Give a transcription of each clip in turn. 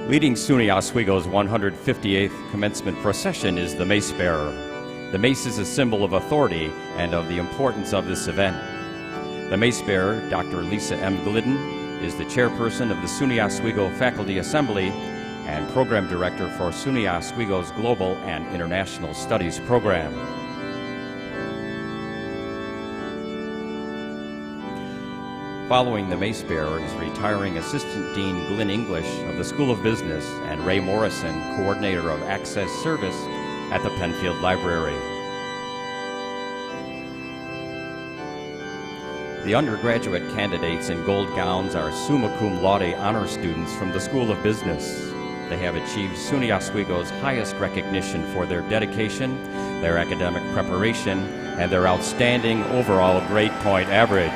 Leading SUNY Oswego's 158th commencement procession is the mace bearer. The mace is a symbol of authority and of the importance of this event. The mace bearer, Dr. Lisa M. Glidden, is the chairperson of the SUNY Oswego Faculty Assembly and program director for SUNY Oswego's Global and International Studies program. Following the mace bearer is retiring Assistant Dean Glenn English of the School of Business and Ray Morrison, coordinator of Access Service at the Penfield Library. The undergraduate candidates in gold gowns are summa cum laude honor students from the School of Business. They have achieved SUNY Oswego's highest recognition for their dedication, their academic preparation, and their outstanding overall grade point average.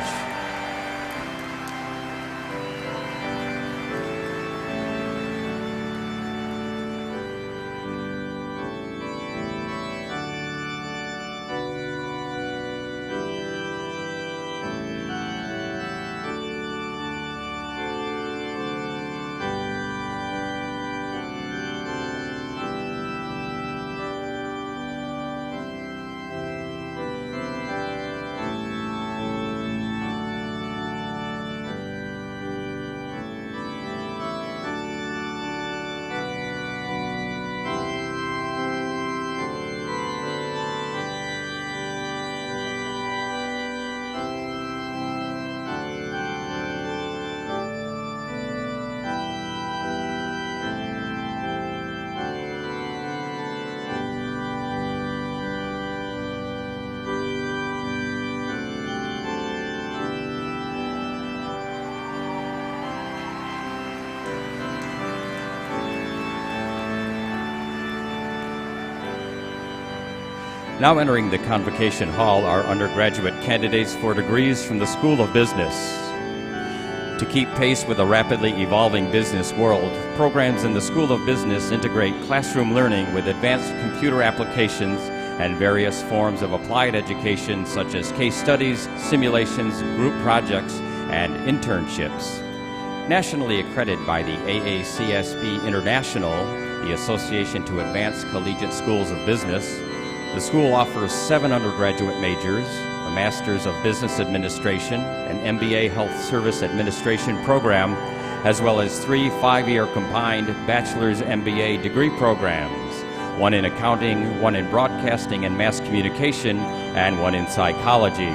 Now entering the Convocation Hall are undergraduate candidates for degrees from the School of Business. To keep pace with a rapidly evolving business world, programs in the School of Business integrate classroom learning with advanced computer applications and various forms of applied education such as case studies, simulations, group projects, and internships. Nationally accredited by the AACSB International, the Association to Advance Collegiate Schools of Business, the school offers 7 undergraduate majors, a Master's of Business Administration, an MBA Health Service Administration program, as well as 3 5-year combined Bachelor's MBA degree programs, 1 in accounting, 1 in broadcasting and mass communication, and 1 in psychology.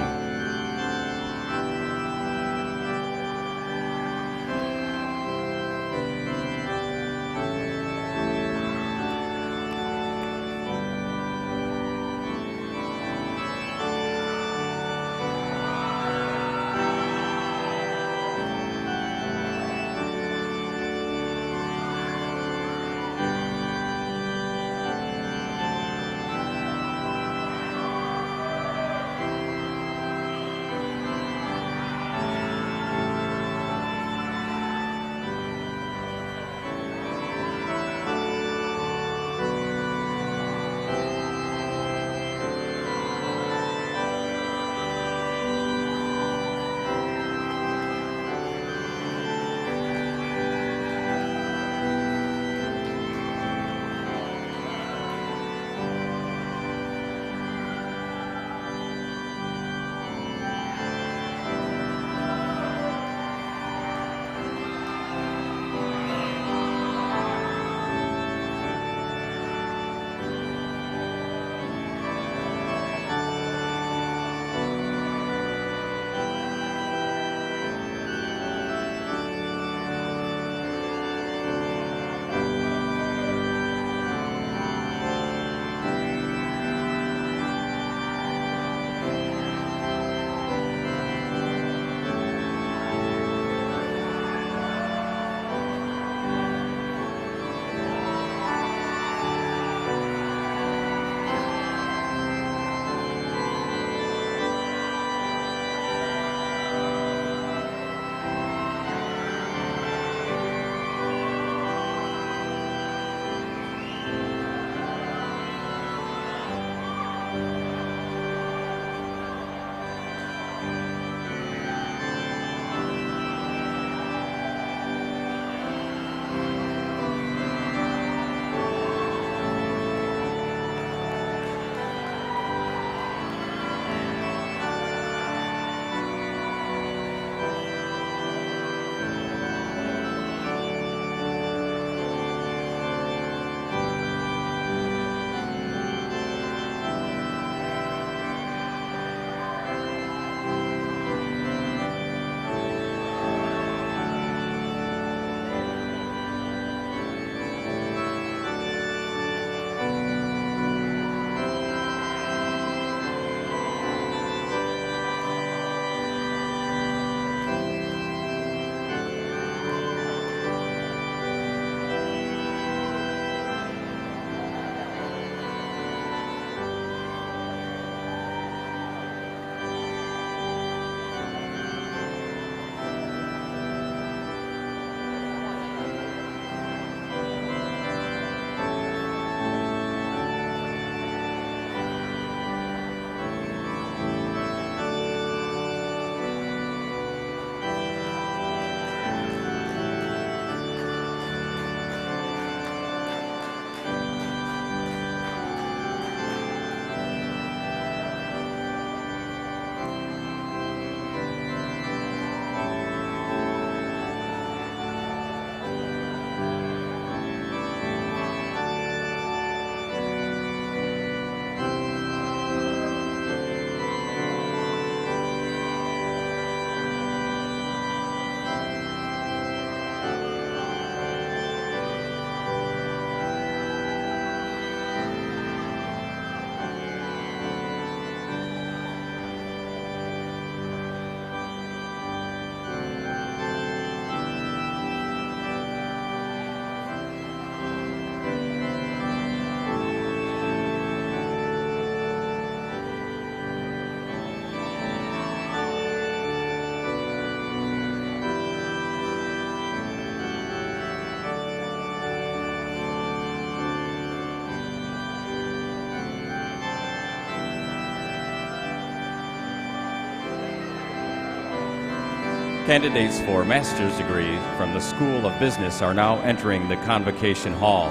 Candidates for master's degrees from the School of Business are now entering the Convocation Hall.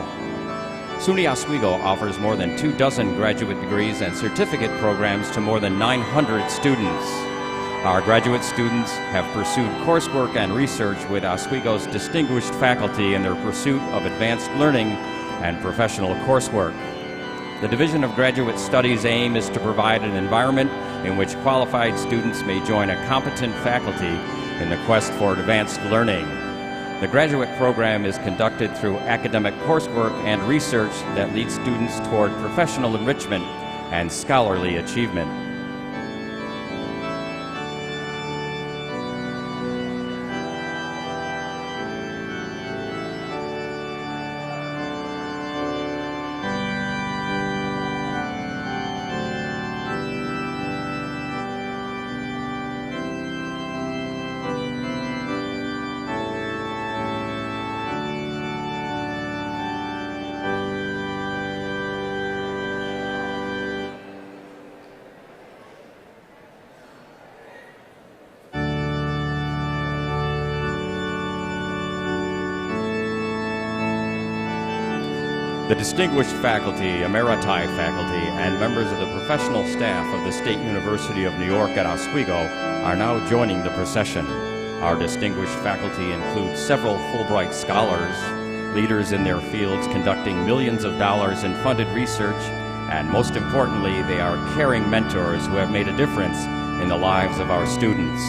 SUNY Oswego offers more than 24 graduate degrees and certificate programs to more than 900 students. Our graduate students have pursued coursework and research with Oswego's distinguished faculty in their pursuit of advanced learning and professional coursework. The Division of Graduate Studies' aim is to provide an environment in which qualified students may join a competent faculty in the quest for advanced learning. The graduate program is conducted through academic coursework and research that leads students toward professional enrichment and scholarly achievement. The distinguished faculty, emeriti faculty, and members of the professional staff of the State University of New York at Oswego are now joining the procession. Our distinguished faculty includes several Fulbright scholars, leaders in their fields conducting millions of dollars in funded research, and most importantly, they are caring mentors who have made a difference in the lives of our students.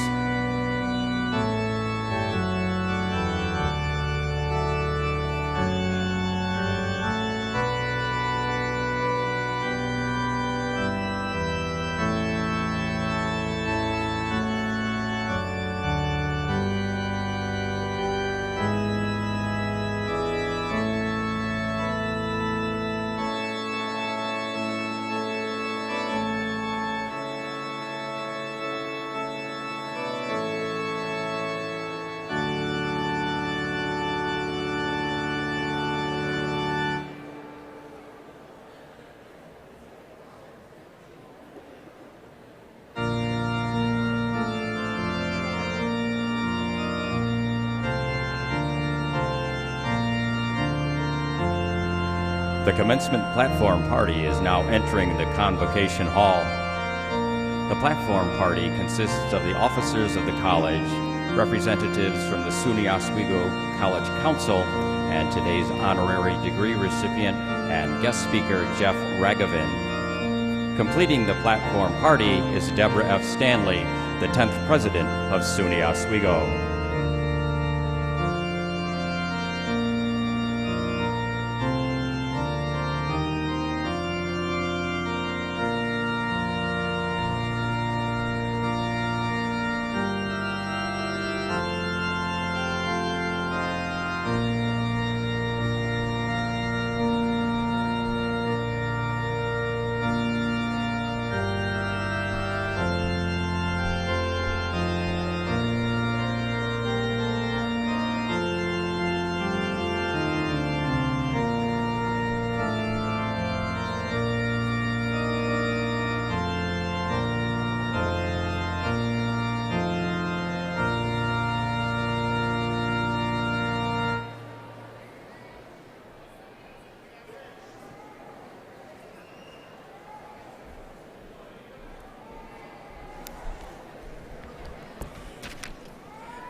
The commencement platform party is now entering the Convocation Hall. The platform party consists of the officers of the college, representatives from the SUNY Oswego College Council, and today's honorary degree recipient and guest speaker, Jeff Ragavin. Completing the platform party is Deborah F. Stanley, the 10th president of SUNY Oswego.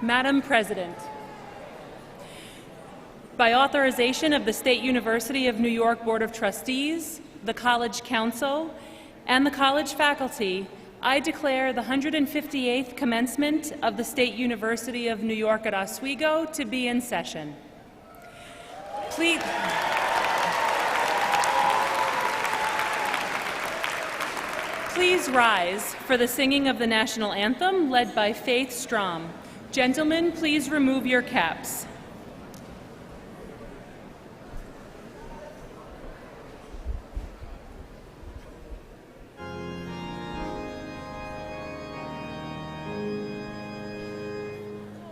Madam President, by authorization of the State University of New York Board of Trustees, the College Council, and the college faculty, I declare the 158th commencement of the State University of New York at Oswego to be in session. Please rise for the singing of the national anthem led by Faith Strom. Gentlemen, please remove your caps.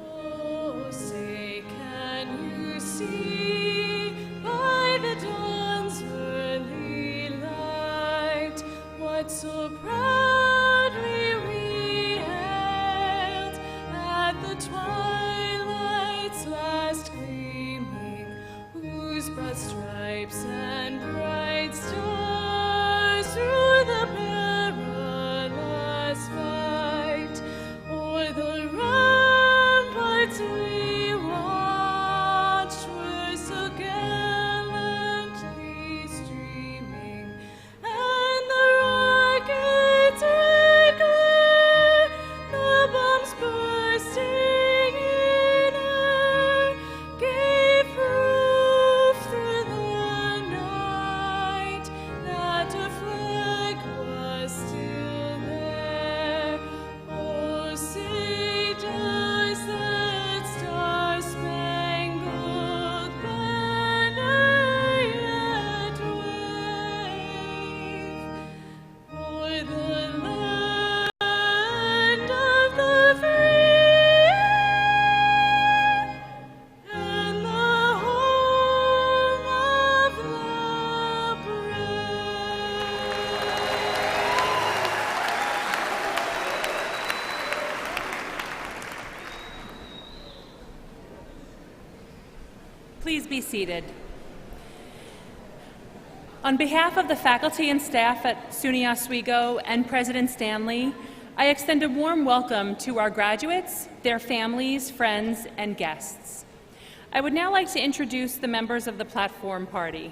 Oh, say, can you see by the dawn's early light what so proudly we hailed at the twilight broad stripes and bright stars through the perilous fight, o'er the ramparts we watched were so gallantly streaming, and the rockets were clear, the bombs bursting in air gave proof through the night that a flag was still there. Oh, say does that star-spangled banner yet wave o'er the land of the free and the home of the Please be seated. On behalf of the faculty and staff at SUNY Oswego and President Stanley, I extend a warm welcome to our graduates, their families, friends, and guests. I would now like to introduce the members of the platform party.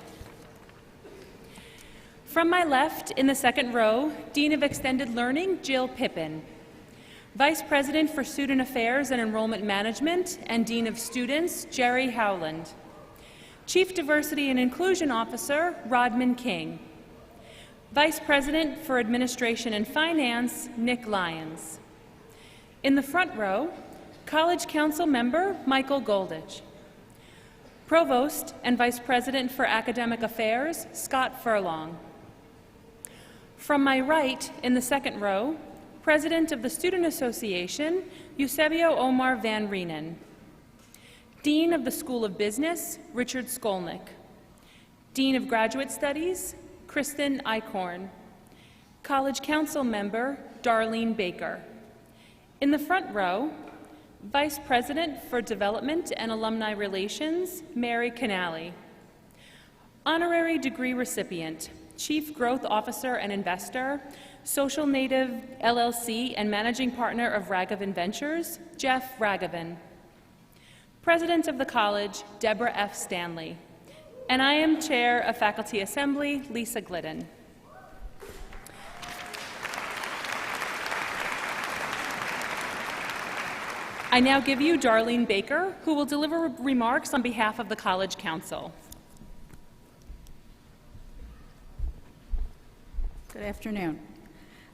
From my left, in the second row, Dean of Extended Learning, Jill Pippin. Vice President for Student Affairs and Enrollment Management and Dean of Students, Jerry Howland. Chief Diversity and Inclusion Officer, Rodman King. Vice President for Administration and Finance, Nick Lyons. In the front row, College Council Member, Michael Goldich. Provost and Vice President for Academic Affairs, Scott Furlong. From my right, in the second row, President of the Student Association, Eusebio Omar Van Reenen. Dean of the School of Business, Richard Skolnick. Dean of Graduate Studies, Kristen Eichhorn. College Council Member, Darlene Baker. In the front row, Vice President for Development and Alumni Relations, Mary Canali. Honorary degree recipient, Chief Growth Officer and Investor, Social Native LLC and Managing Partner of Raghavan Ventures, Jeff Raghavan. President of the college, Deborah F. Stanley. And I am Chair of Faculty Assembly, Lisa Glidden. I now give you Darlene Baker, who will deliver remarks on behalf of the College Council. Good afternoon.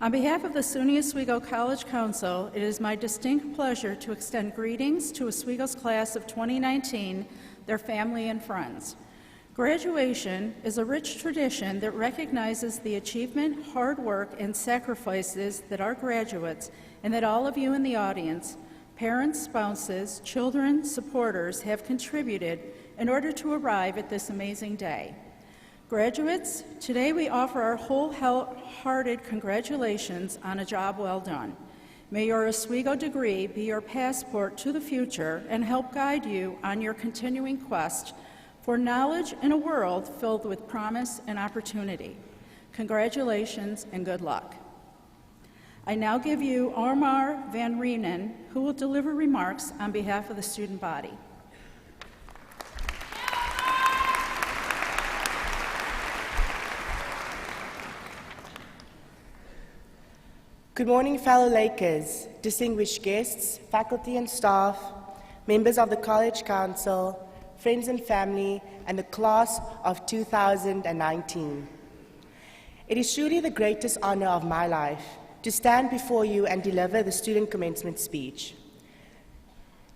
On behalf of the SUNY Oswego College Council, it is my distinct pleasure to extend greetings to Oswego's class of 2019, their family and friends. Graduation is a rich tradition that recognizes the achievement, hard work, and sacrifices that our graduates, and that all of you in the audience, parents, spouses, children, supporters, have contributed in order to arrive at this amazing day. Graduates, today we offer our wholehearted congratulations on a job well done. May your Oswego degree be your passport to the future and help guide you on your continuing quest for knowledge in a world filled with promise and opportunity. Congratulations and good luck. I now give you Omar Van Reenen, who will deliver remarks on behalf of the student body. Good morning, fellow Lakers, distinguished guests, faculty and staff, members of the College Council, friends and family, and the class of 2019. It is truly the greatest honor of my life to stand before you and deliver the student commencement speech.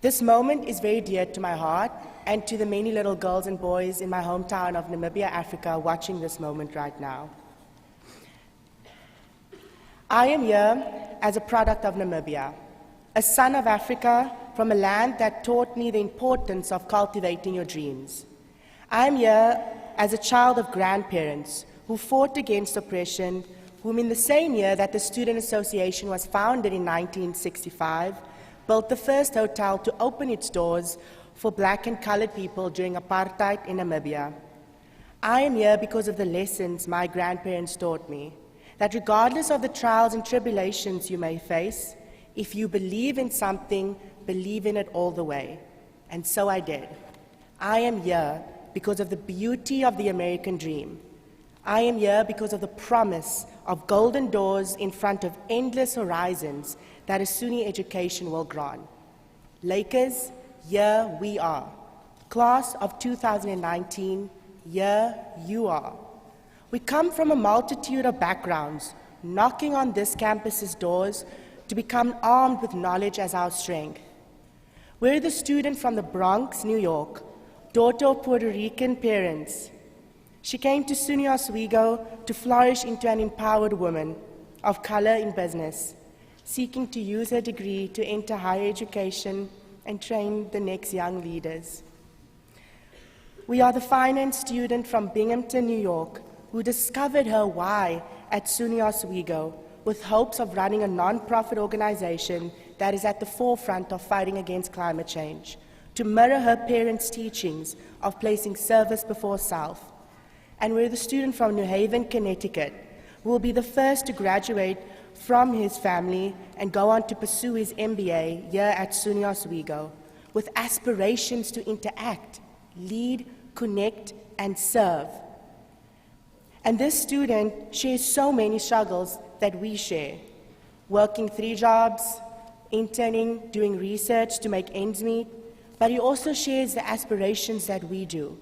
This moment is very dear to my heart and to the many little girls and boys in my hometown of Namibia, Africa, watching this moment right now. I am here as a product of Namibia, a son of Africa from a land that taught me the importance of cultivating your dreams. I am here as a child of grandparents who fought against oppression, whom in the same year that the Student Association was founded in 1965, built the first hotel to open its doors for black and colored people during apartheid in Namibia. I am here because of the lessons my grandparents taught me, that regardless of the trials and tribulations you may face, if you believe in something, believe in it all the way. And so I did. I am here because of the beauty of the American dream. I am here because of the promise of golden doors in front of endless horizons that a SUNY education will grant. Lakers, here we are. Class of 2019, here you are. We come from a multitude of backgrounds, knocking on this campus's doors to become armed with knowledge as our strength. We're the student from the Bronx, New York, daughter of Puerto Rican parents. She came to SUNY Oswego to flourish into an empowered woman of color in business, seeking to use her degree to enter higher education and train the next young leaders. We are the finance student from Binghamton, New York, who discovered her why at SUNY Oswego with hopes of running a non-profit organization that is at the forefront of fighting against climate change, to mirror her parents' teachings of placing service before self. And we're the student from New Haven, Connecticut, who will be the first to graduate from his family and go on to pursue his MBA here at SUNY Oswego, with aspirations to interact, lead, connect, and serve. And this student shares so many struggles that we share, working 3 jobs, interning, doing research to make ends meet, but he also shares the aspirations that we do.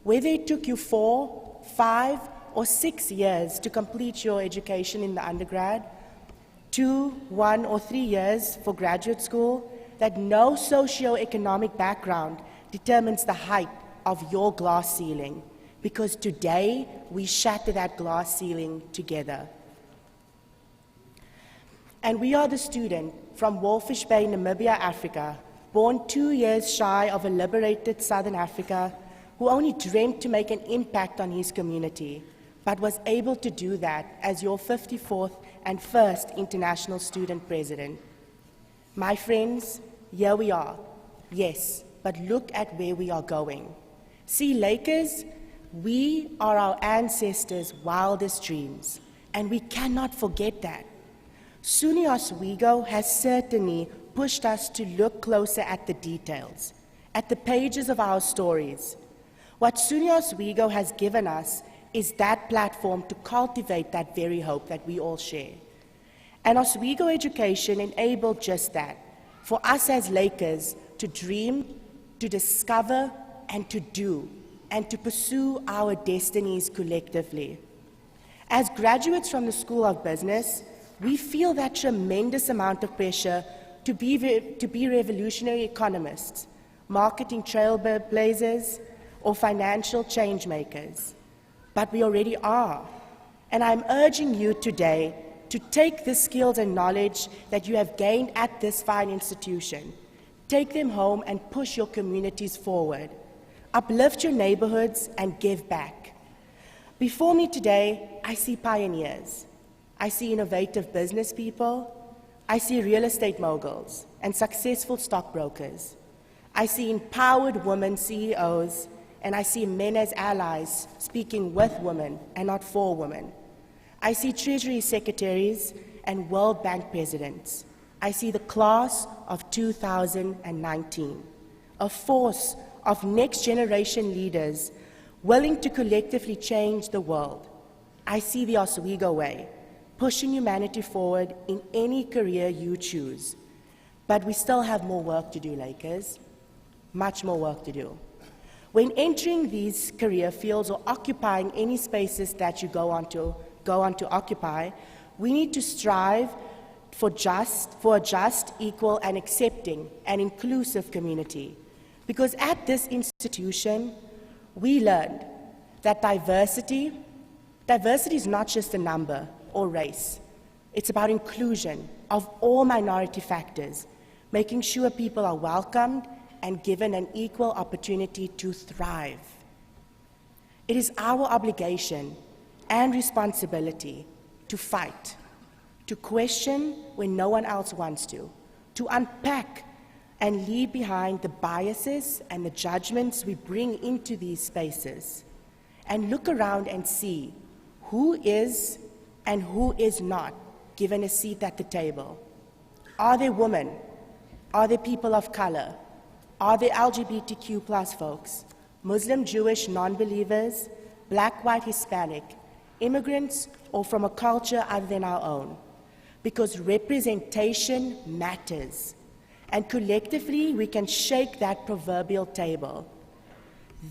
Whether it took you 4, 5, or 6 years to complete your education in the undergrad, 2, 1, or 3 years for graduate school, that no socioeconomic background determines the height of your glass ceiling, because today we shatter that glass ceiling together. And we are the student from Walfish Bay, Namibia, Africa, born 2 years shy of a liberated Southern Africa, who only dreamt to make an impact on his community, but was able to do that as your 54th and first international student president. My friends, here we are. Yes, but look at where we are going. See, Lakers, we are our ancestors' wildest dreams, and we cannot forget that. SUNY Oswego has certainly pushed us to look closer at the details, at the pages of our stories. What SUNY Oswego has given us is that platform to cultivate that very hope that we all share. And Oswego education enabled just that, for us as Lakers to dream, to discover, and to do, and to pursue our destinies collectively. As graduates from the School of Business, we feel that tremendous amount of pressure to be revolutionary economists, marketing trailblazers, or financial change makers. But we already are. And I'm urging you today to take the skills and knowledge that you have gained at this fine institution, take them home and push your communities forward. Uplift your neighborhoods and give back. Before me today, I see pioneers. I see innovative business people. I see real estate moguls and successful stockbrokers. I see empowered women CEOs, and I see men as allies speaking with women and not for women. I see Treasury secretaries and World Bank presidents. I see the class of 2019, a force of next-generation leaders willing to collectively change the world. I see the Oswego way, pushing humanity forward in any career you choose. But we still have more work to do, Lakers, much more work to do. When entering these career fields or occupying any spaces that you go on to occupy, we need to strive for a just, equal, and accepting and inclusive community. Because at this institution, we learned that diversity is not just a number or race. It's about inclusion of all minority factors, making sure people are welcomed and given an equal opportunity to thrive. It is our obligation and responsibility to fight, to question when no one else wants to unpack and leave behind the biases and the judgments we bring into these spaces, and look around and see who is and who is not given a seat at the table. Are there women? Are there people of color? Are there LGBTQ plus folks? Muslim, Jewish, non-believers, Black, white, Hispanic, immigrants, or from a culture other than our own? Because representation matters, and collectively we can shake that proverbial table.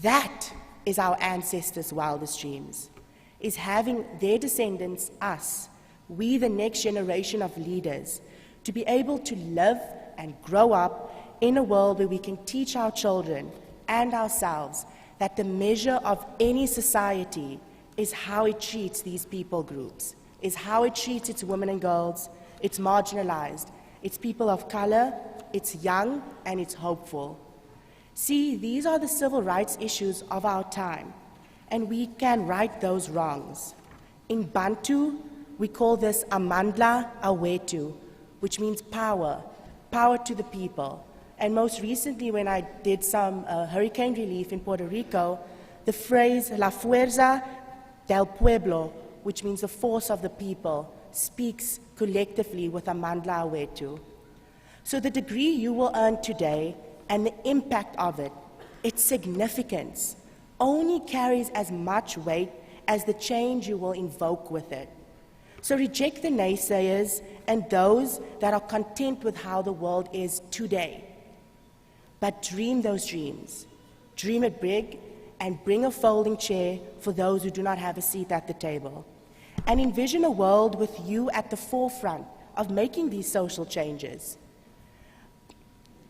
That is our ancestors' wildest dreams, is having their descendants, us, we the next generation of leaders, to be able to live and grow up in a world where we can teach our children and ourselves that the measure of any society is how it treats these people groups, is how it treats its women and girls, its marginalized, its people of color, it's young, and it's hopeful. See, these are the civil rights issues of our time, and we can right those wrongs. In Bantu, we call this Amandla Awetu, which means power, power to the people. And most recently, when I did some hurricane relief in Puerto Rico, the phrase La Fuerza del Pueblo, which means the force of the people, speaks collectively with Amandla Awetu. So the degree you will earn today and the impact of it, its significance, only carries as much weight as the change you will invoke with it. So reject the naysayers and those that are content with how the world is today. But dream those dreams. Dream it big and bring a folding chair for those who do not have a seat at the table. And envision a world with you at the forefront of making these social changes.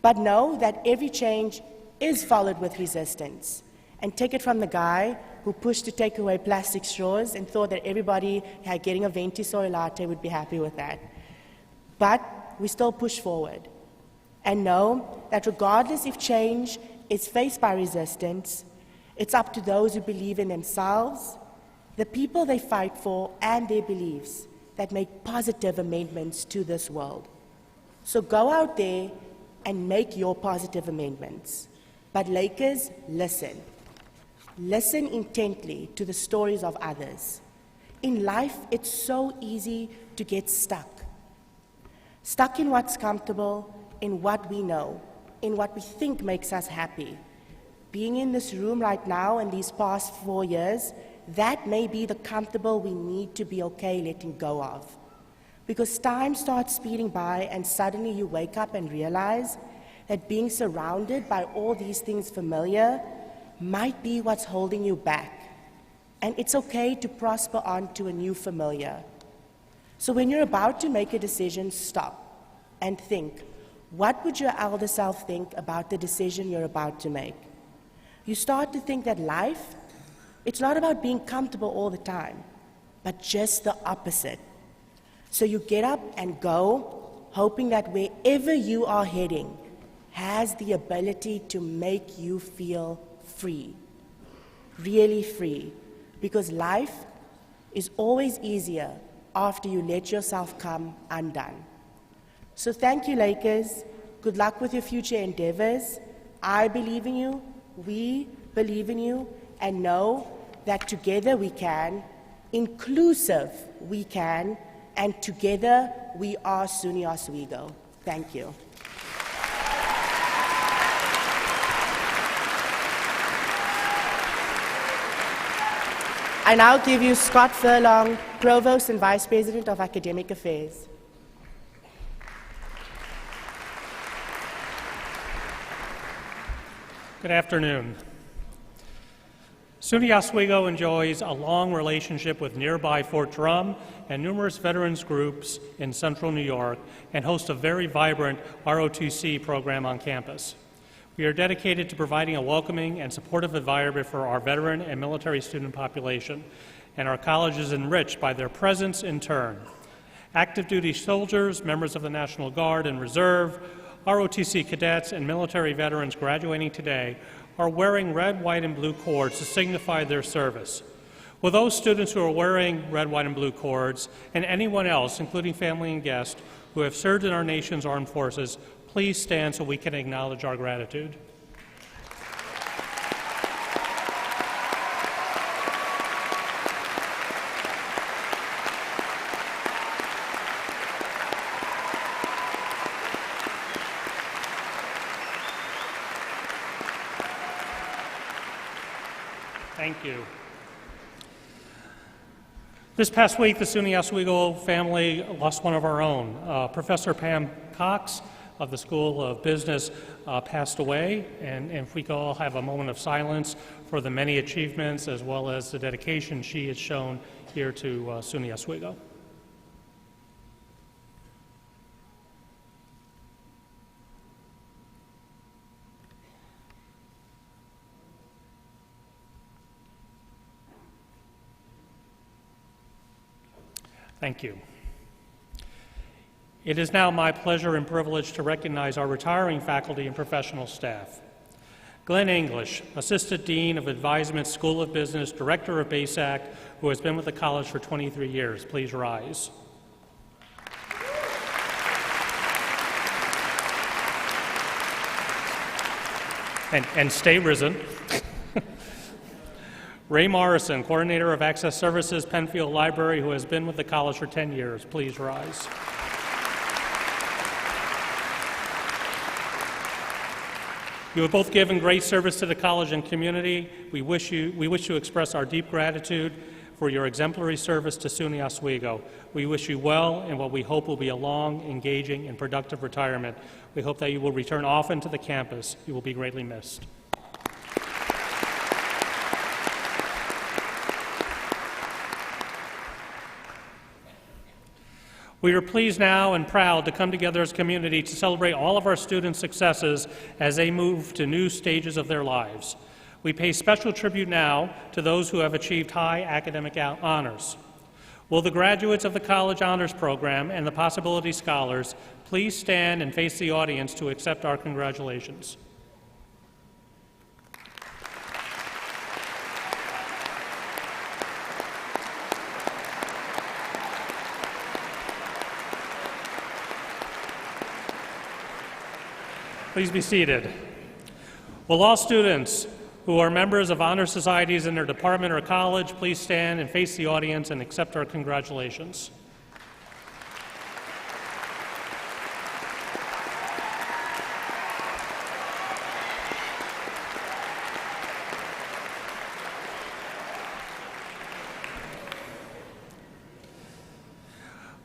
But know that every change is followed with resistance. And take it from the guy who pushed to take away plastic straws and thought that everybody getting a venti soy latte would be happy with that. But we still push forward. And know that regardless if change is faced by resistance, it's up to those who believe in themselves, the people they fight for, and their beliefs that make positive amendments to this world. So go out there and make your positive amendments. But Lakers, listen. Listen intently to the stories of others. In life, it's so easy to get stuck. Stuck in what's comfortable, in what we know, in what we think makes us happy. Being in this room right now in these past 4 years, that may be the comfortable we need to be okay letting go of. Because time starts speeding by and suddenly you wake up and realize that being surrounded by all these things familiar might be what's holding you back. And it's okay to prosper on to a new familiar. So when you're about to make a decision, stop and think, what would your elder self think about the decision you're about to make? You start to think that life, it's not about being comfortable all the time, but just the opposite. So you get up and go, hoping that wherever you are heading has the ability to make you feel free, really free, because life is always easier after you let yourself come undone. So thank you, Lakers. Good luck with your future endeavors. I believe in you, we believe in you, and know that together we can, inclusive we can, and together we are SUNY Oswego. Thank you. I now give you Scott Furlong, Provost and Vice President of Academic Affairs. Good afternoon. SUNY Oswego enjoys a long relationship with nearby Fort Drum and numerous veterans groups in central New York and hosts a very vibrant ROTC program on campus. We are dedicated to providing a welcoming and supportive environment for our veteran and military student population, and our college is enriched by their presence in turn. Active duty soldiers, members of the National Guard and Reserve, ROTC cadets, and military veterans graduating today are wearing red, white, and blue cords to signify their service. Will those students who are wearing red, white, and blue cords, and anyone else, including family and guests, who have served in our nation's armed forces, Please stand so we can acknowledge our gratitude. Thank you. This past week, the SUNY Oswego family lost one of our own. Professor Pam Cox of the School of Business passed away, and if we could all have a moment of silence for the many achievements as well as the dedication she has shown here to SUNY Oswego. Thank you. It is now my pleasure and privilege to recognize our retiring faculty and professional staff. Glenn English, Assistant Dean of Advisement, School of Business, Director of BASAC, who has been with the college for 23 years. Please rise. And stay risen. Ray Morrison, Coordinator of Access Services, Penfield Library, who has been with the college for 10 years. Please rise. You have both given great service to the college and community. We wish to express our deep gratitude for your exemplary service to SUNY Oswego. We wish you well in what we hope will be a long, engaging, and productive retirement. We hope that you will return often to the campus. You will be greatly missed. We are pleased now and proud to come together as a community to celebrate all of our students' successes as they move to new stages of their lives. We pay special tribute now to those who have achieved high academic honors. Will the graduates of the College Honors Program and the Possibility Scholars please stand and face the audience to accept our congratulations? Please be seated. Will all students who are members of honor societies in their department or college please stand and face the audience and accept our congratulations?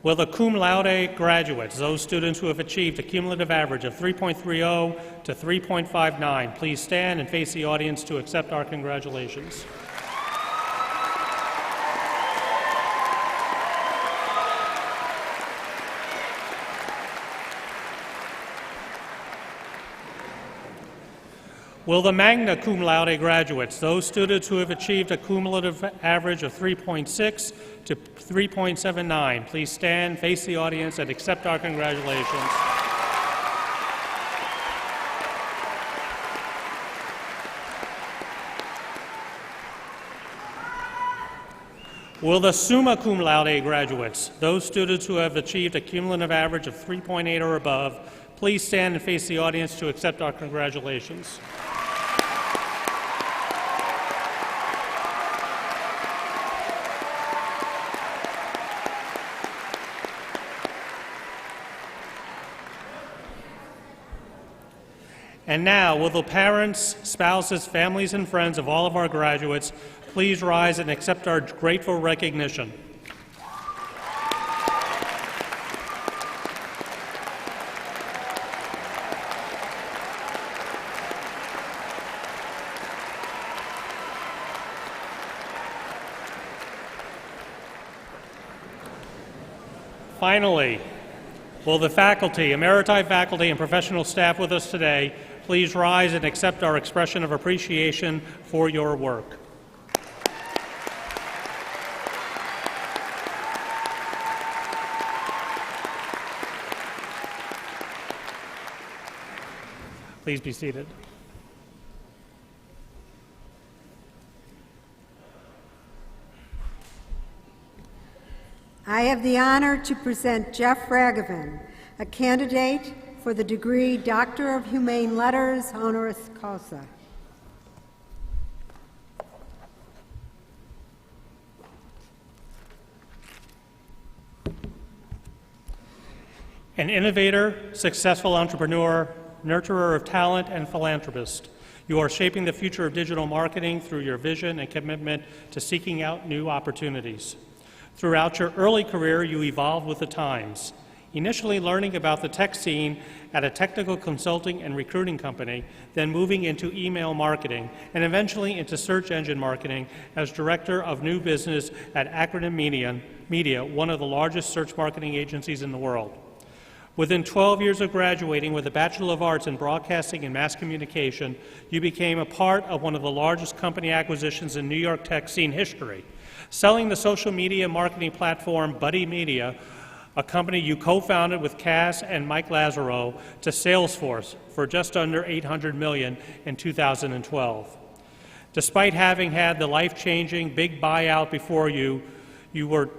Will the cum laude graduates, those students who have achieved a cumulative average of 3.30 to 3.59, please stand and face the audience to accept our congratulations? Will the magna cum laude graduates, those students who have achieved a cumulative average of 3.6 to 3.79, please stand, face the audience, and accept our congratulations? Will the summa cum laude graduates, those students who have achieved a cumulative average of 3.8 or above, please stand and face the audience to accept our congratulations? And now, will the parents, spouses, families, and friends of all of our graduates please rise and accept our grateful recognition? Finally, will the faculty, emeriti faculty, and professional staff with us today please rise and accept our expression of appreciation for your work. Please be seated. I have the honor to present Jeff Ragavan, a candidate for the degree Doctor of Humane Letters, honoris causa. An innovator, successful entrepreneur, nurturer of talent, and philanthropist, you are shaping the future of digital marketing through your vision and commitment to seeking out new opportunities. Throughout your early career, you evolved with the times, initially learning about the tech scene at a technical consulting and recruiting company, then moving into email marketing, and eventually into search engine marketing as Director of New Business at Acronym Media, one of the largest search marketing agencies in the world. Within 12 years of graduating with a Bachelor of Arts in Broadcasting and Mass Communication, you became a part of one of the largest company acquisitions in New York tech scene history, selling the social media marketing platform Buddy Media, a company you co-founded with Cass and Mike Lazaro, to Salesforce for just under $800 million in 2012. Despite having had the life-changing big buyout before you were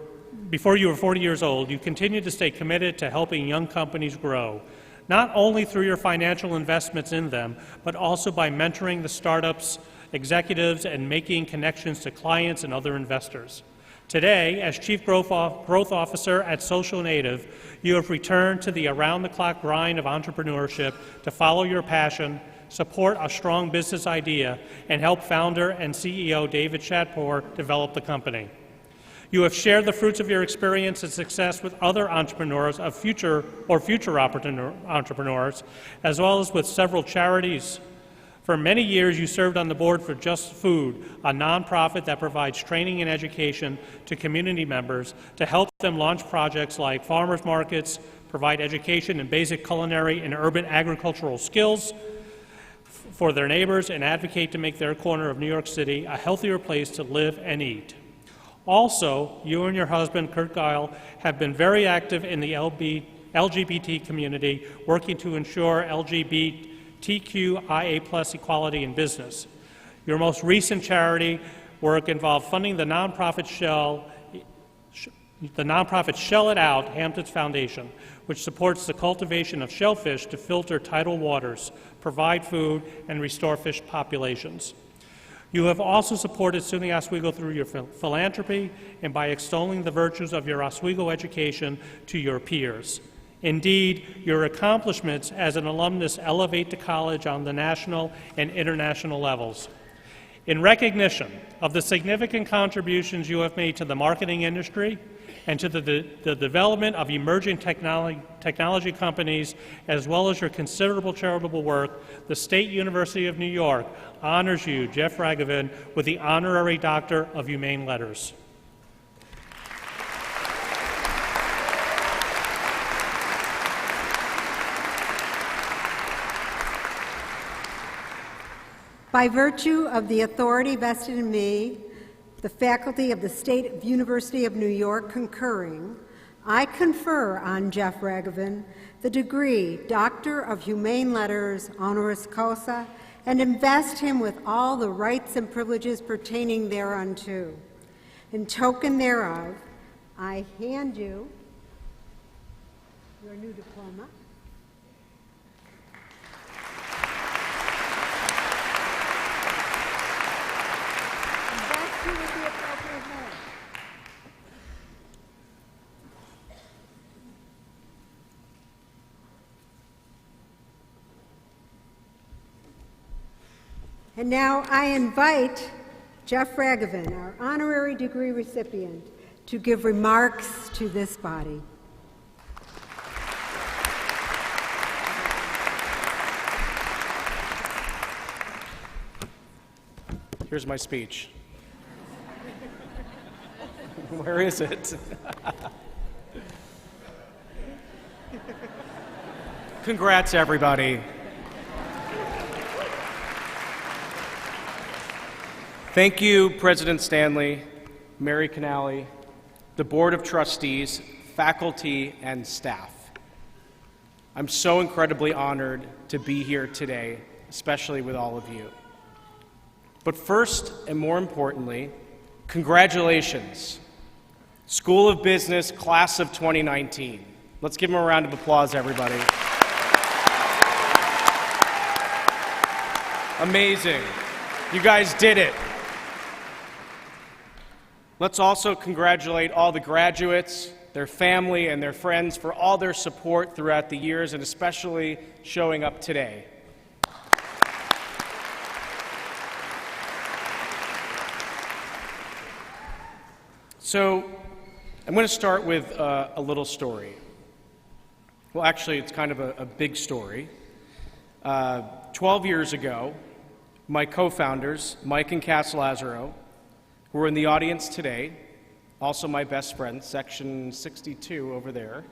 40 years old, you continue to stay committed to helping young companies grow, not only through your financial investments in them, but also by mentoring the startups, executives, and making connections to clients and other investors. Today, as Chief Growth Officer at Social Native, you have returned to the around-the-clock grind of entrepreneurship to follow your passion, support a strong business idea, and help founder and CEO David Shatpour develop the company. You have shared the fruits of your experience and success with other entrepreneurs of future entrepreneurs, as well as with several charities. For many years, you served on the board for Just Food, a nonprofit that provides training and education to community members to help them launch projects like farmers markets, provide education in basic culinary and urban agricultural skills for their neighbors, and advocate to make their corner of New York City a healthier place to live and eat. Also, you and your husband, Kurt Geil, have been very active in the LGBT community, working to ensure LGBTQIA+ equality in business. Your most recent charity work involved funding the nonprofit Shell It Out Hamptons Foundation, which supports the cultivation of shellfish to filter tidal waters, provide food, and restore fish populations. You have also supported SUNY Oswego through your philanthropy and by extolling the virtues of your Oswego education to your peers. Indeed, your accomplishments as an alumnus elevate the college on the national and international levels. In recognition of the significant contributions you have made to the marketing industry and to the development of emerging technology companies, as well as your considerable charitable work, the State University of New York honors you, Jeff Raghavan, with the Honorary Doctor of Humane Letters. By virtue of the authority vested in me, the faculty of the State University of New York concurring, I confer on Jeff Raghavan the degree Doctor of Humane Letters, honoris causa, and invest him with all the rights and privileges pertaining thereunto. In token thereof, I hand you your new diploma. Invest you with the appropriate name. And now I invite Jeff Raghavan, our honorary degree recipient, to give remarks to this body. Here's my speech. Where is it? Congrats, everybody. Thank you, President Stanley, Mary Canali, the Board of Trustees, faculty, and staff. I'm so incredibly honored to be here today, especially with all of you. But first, and more importantly, congratulations, School of Business, Class of 2019. Let's give them a round of applause, everybody. Amazing. You guys did it. Let's also congratulate all the graduates, their family, and their friends for all their support throughout the years, and especially showing up today. So, I'm going to start with a little story. Well, actually, it's kind of a big story. 12 years ago, my co-founders, Mike and Cass Lazaro, who are in the audience today, also my best friends, section 62 over there,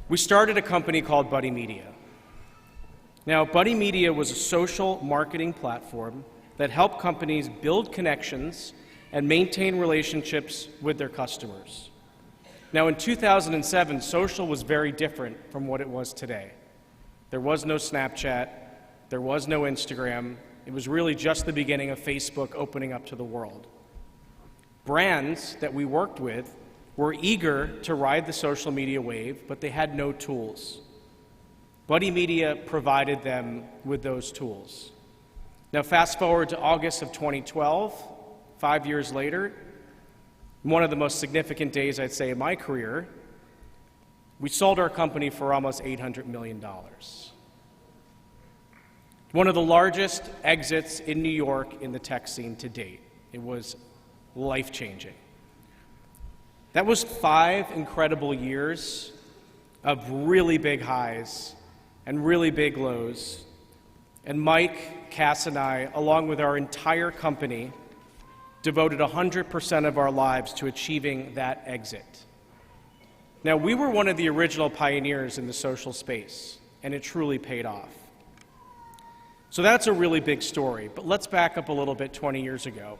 we started a company called Buddy Media. Now, Buddy Media was a social marketing platform that helped companies build connections and maintain relationships with their customers. Now, in 2007, social was very different from what it was today. There was no Snapchat, there was no Instagram. It was really just the beginning of Facebook opening up to the world. Brands that we worked with were eager to ride the social media wave, but they had no tools. Buddy Media provided them with those tools. Now, fast forward to August of 2012, 5 years later, one of the most significant days, I'd say, in my career, we sold our company for almost $800 million. One of the largest exits in New York in the tech scene to date. It was life-changing. That was 5 incredible years of really big highs and really big lows. And Mike, Cass, and I, along with our entire company, devoted 100% of our lives to achieving that exit. Now, we were one of the original pioneers in the social space, and it truly paid off. So that's a really big story, but let's back up a little bit 20 years ago,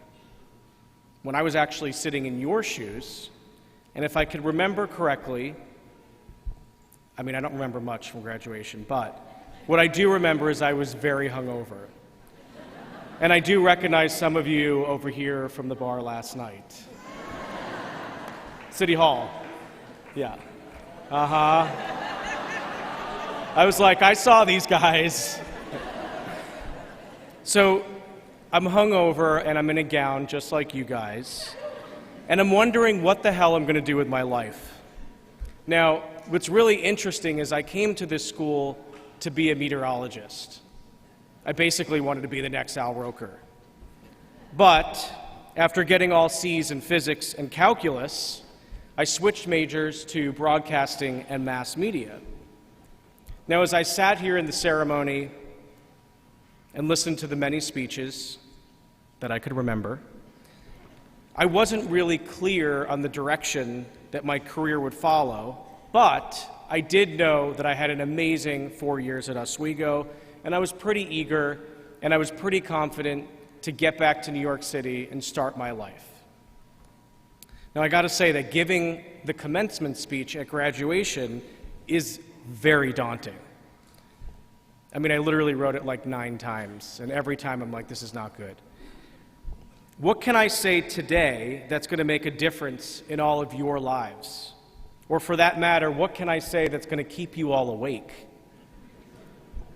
when I was actually sitting in your shoes, and if I could remember correctly, I mean, I don't remember much from graduation, but what I do remember is I was very hungover. And I do recognize some of you over here from the bar last night. City Hall. Yeah. Uh-huh. I was like, I saw these guys. So I'm hungover and I'm in a gown just like you guys. And I'm wondering what the hell I'm going to do with my life. Now, what's really interesting is I came to this school to be a meteorologist. I basically wanted to be the next Al Roker. But after getting all C's in physics and calculus, I switched majors to broadcasting and mass media. Now, as I sat here in the ceremony and listened to the many speeches that I could remember, I wasn't really clear on the direction that my career would follow, but I did know that I had an amazing 4 years at Oswego, and I was pretty eager and I was pretty confident to get back to New York City and start my life. Now, I got to say that giving the commencement speech at graduation is very daunting. I mean, I literally wrote it like 9 times, and every time I'm like, this is not good. What can I say today that's going to make a difference in all of your lives? Or for that matter, what can I say that's going to keep you all awake?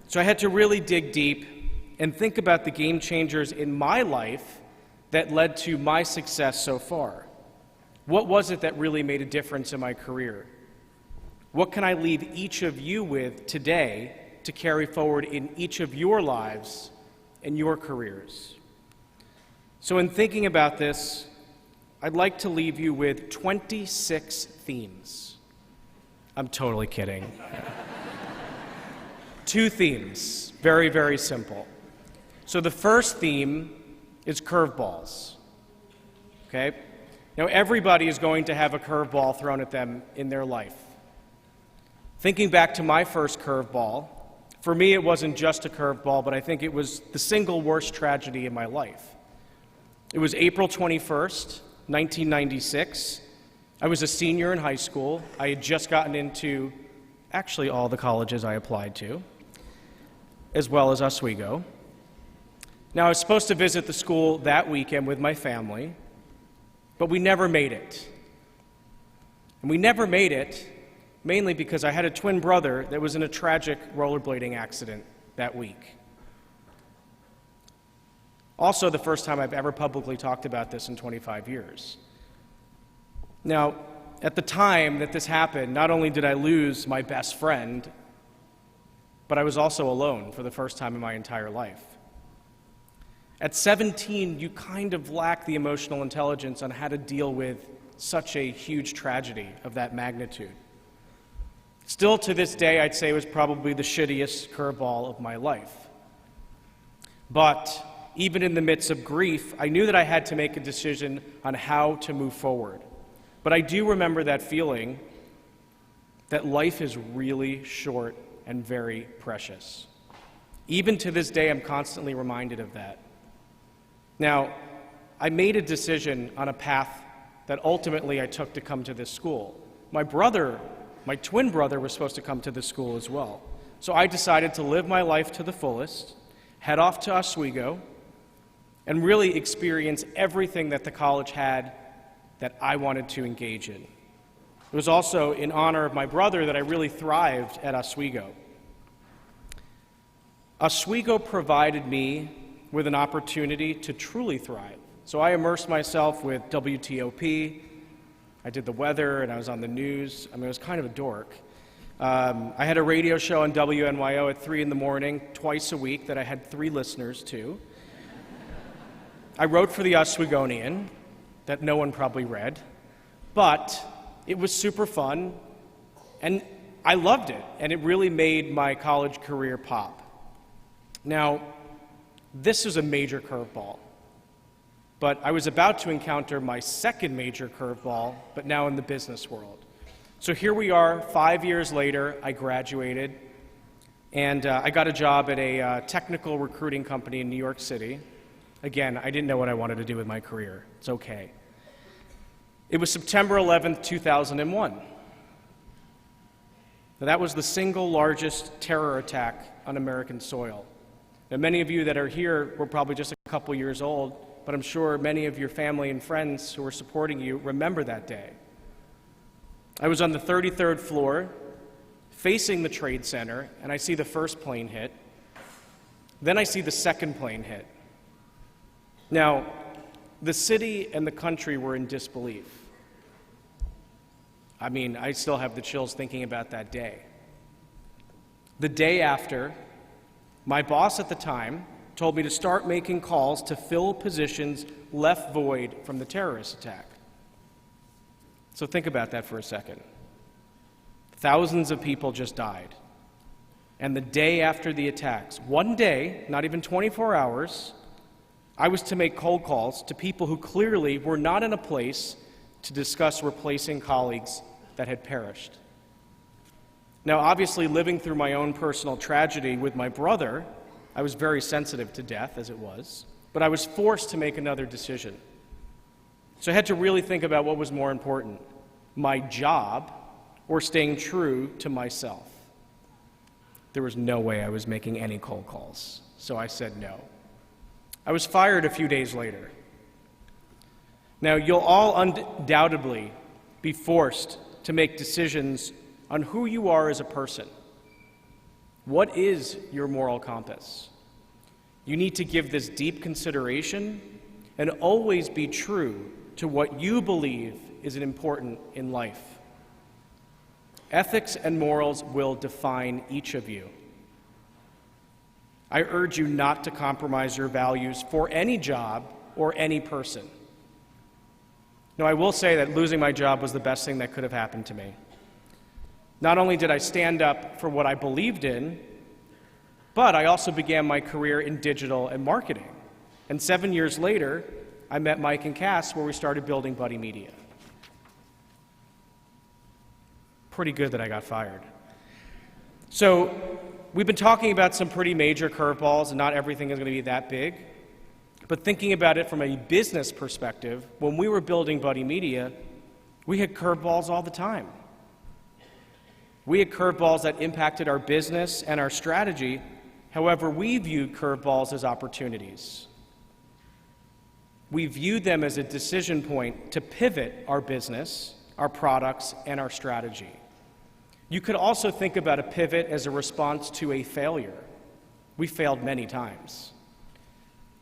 So I had to really dig deep and think about the game changers in my life that led to my success so far. What was it that really made a difference in my career? What can I leave each of you with today to carry forward in each of your lives and your careers? So in thinking about this, I'd like to leave you with 26 themes. I'm totally kidding. 2 themes, very, very simple. So the first theme is curveballs, okay? Now everybody is going to have a curveball thrown at them in their life. Thinking back to my first curveball, for me it wasn't just a curveball, but I think it was the single worst tragedy in my life. It was April 21st, 1996. I was a senior in high school. I had just gotten into actually all the colleges I applied to, as well as Oswego. Now, I was supposed to visit the school that weekend with my family, but we never made it. And we never made it mainly because I had a twin brother that was in a tragic rollerblading accident that week. Also, the first time I've ever publicly talked about this in 25 years. Now, at the time that this happened, not only did I lose my best friend, but I was also alone for the first time in my entire life. At 17, you kind of lack the emotional intelligence on how to deal with such a huge tragedy of that magnitude. Still to this day, I'd say it was probably the shittiest curveball of my life. But even in the midst of grief, I knew that I had to make a decision on how to move forward. But I do remember that feeling that life is really short and very precious. Even to this day, I'm constantly reminded of that. Now, I made a decision on a path that ultimately I took to come to this school. My twin brother, was supposed to come to this school as well. So I decided to live my life to the fullest, head off to Oswego, and really experience everything that the college had that I wanted to engage in. It was also in honor of my brother that I really thrived at Oswego. Oswego provided me with an opportunity to truly thrive. So I immersed myself with WTOP. I did the weather, and I was on the news. I mean, I was kind of a dork. I had a radio show on WNYO at 3 in the morning, twice a week, that I had 3 listeners to. I wrote for the Oswegonian, that no one probably read, but it was super fun, and I loved it, and it really made my college career pop. Now, this is a major curveball, but I was about to encounter my second major curveball, but now in the business world. So here we are, 5 years later, I graduated, and I got a job at a technical recruiting company in New York City. Again, I didn't know what I wanted to do with my career. It's okay. It was September 11th, 2001. Now, that was the single largest terror attack on American soil. Now, many of you that are here were probably just a couple years old, but I'm sure many of your family and friends who were supporting you remember that day. I was on the 33rd floor, facing the Trade Center, and I see the first plane hit. Then I see the second plane hit. Now, the city and the country were in disbelief. I mean, I still have the chills thinking about that day. The day after, my boss at the time told me to start making calls to fill positions left void from the terrorist attack. So think about that for a second. Thousands of people just died. And the day after the attacks, one day, not even 24 hours, I was to make cold calls to people who clearly were not in a place to discuss replacing colleagues that had perished. Now, obviously, living through my own personal tragedy with my brother, I was very sensitive to death, as it was, but I was forced to make another decision. So I had to really think about what was more important, my job or staying true to myself. There was no way I was making any cold calls, so I said no. I was fired a few days later. Now, you'll all undoubtedly be forced to make decisions on who you are as a person. What is your moral compass? You need to give this deep consideration and always be true to what you believe is important in life. Ethics and morals will define each of you. I urge you not to compromise your values for any job or any person. Now, I will say that losing my job was the best thing that could have happened to me. Not only did I stand up for what I believed in, but I also began my career in digital and marketing. And 7 years later, I met Mike and Cass, where we started building Buddy Media. Pretty good that I got fired. So, we've been talking about some pretty major curveballs, and not everything is going to be that big. But thinking about it from a business perspective, when we were building Buddy Media, we had curveballs all the time. We had curveballs that impacted our business and our strategy. However, we viewed curveballs as opportunities. We viewed them as a decision point to pivot our business, our products, and our strategy. You could also think about a pivot as a response to a failure. We failed many times.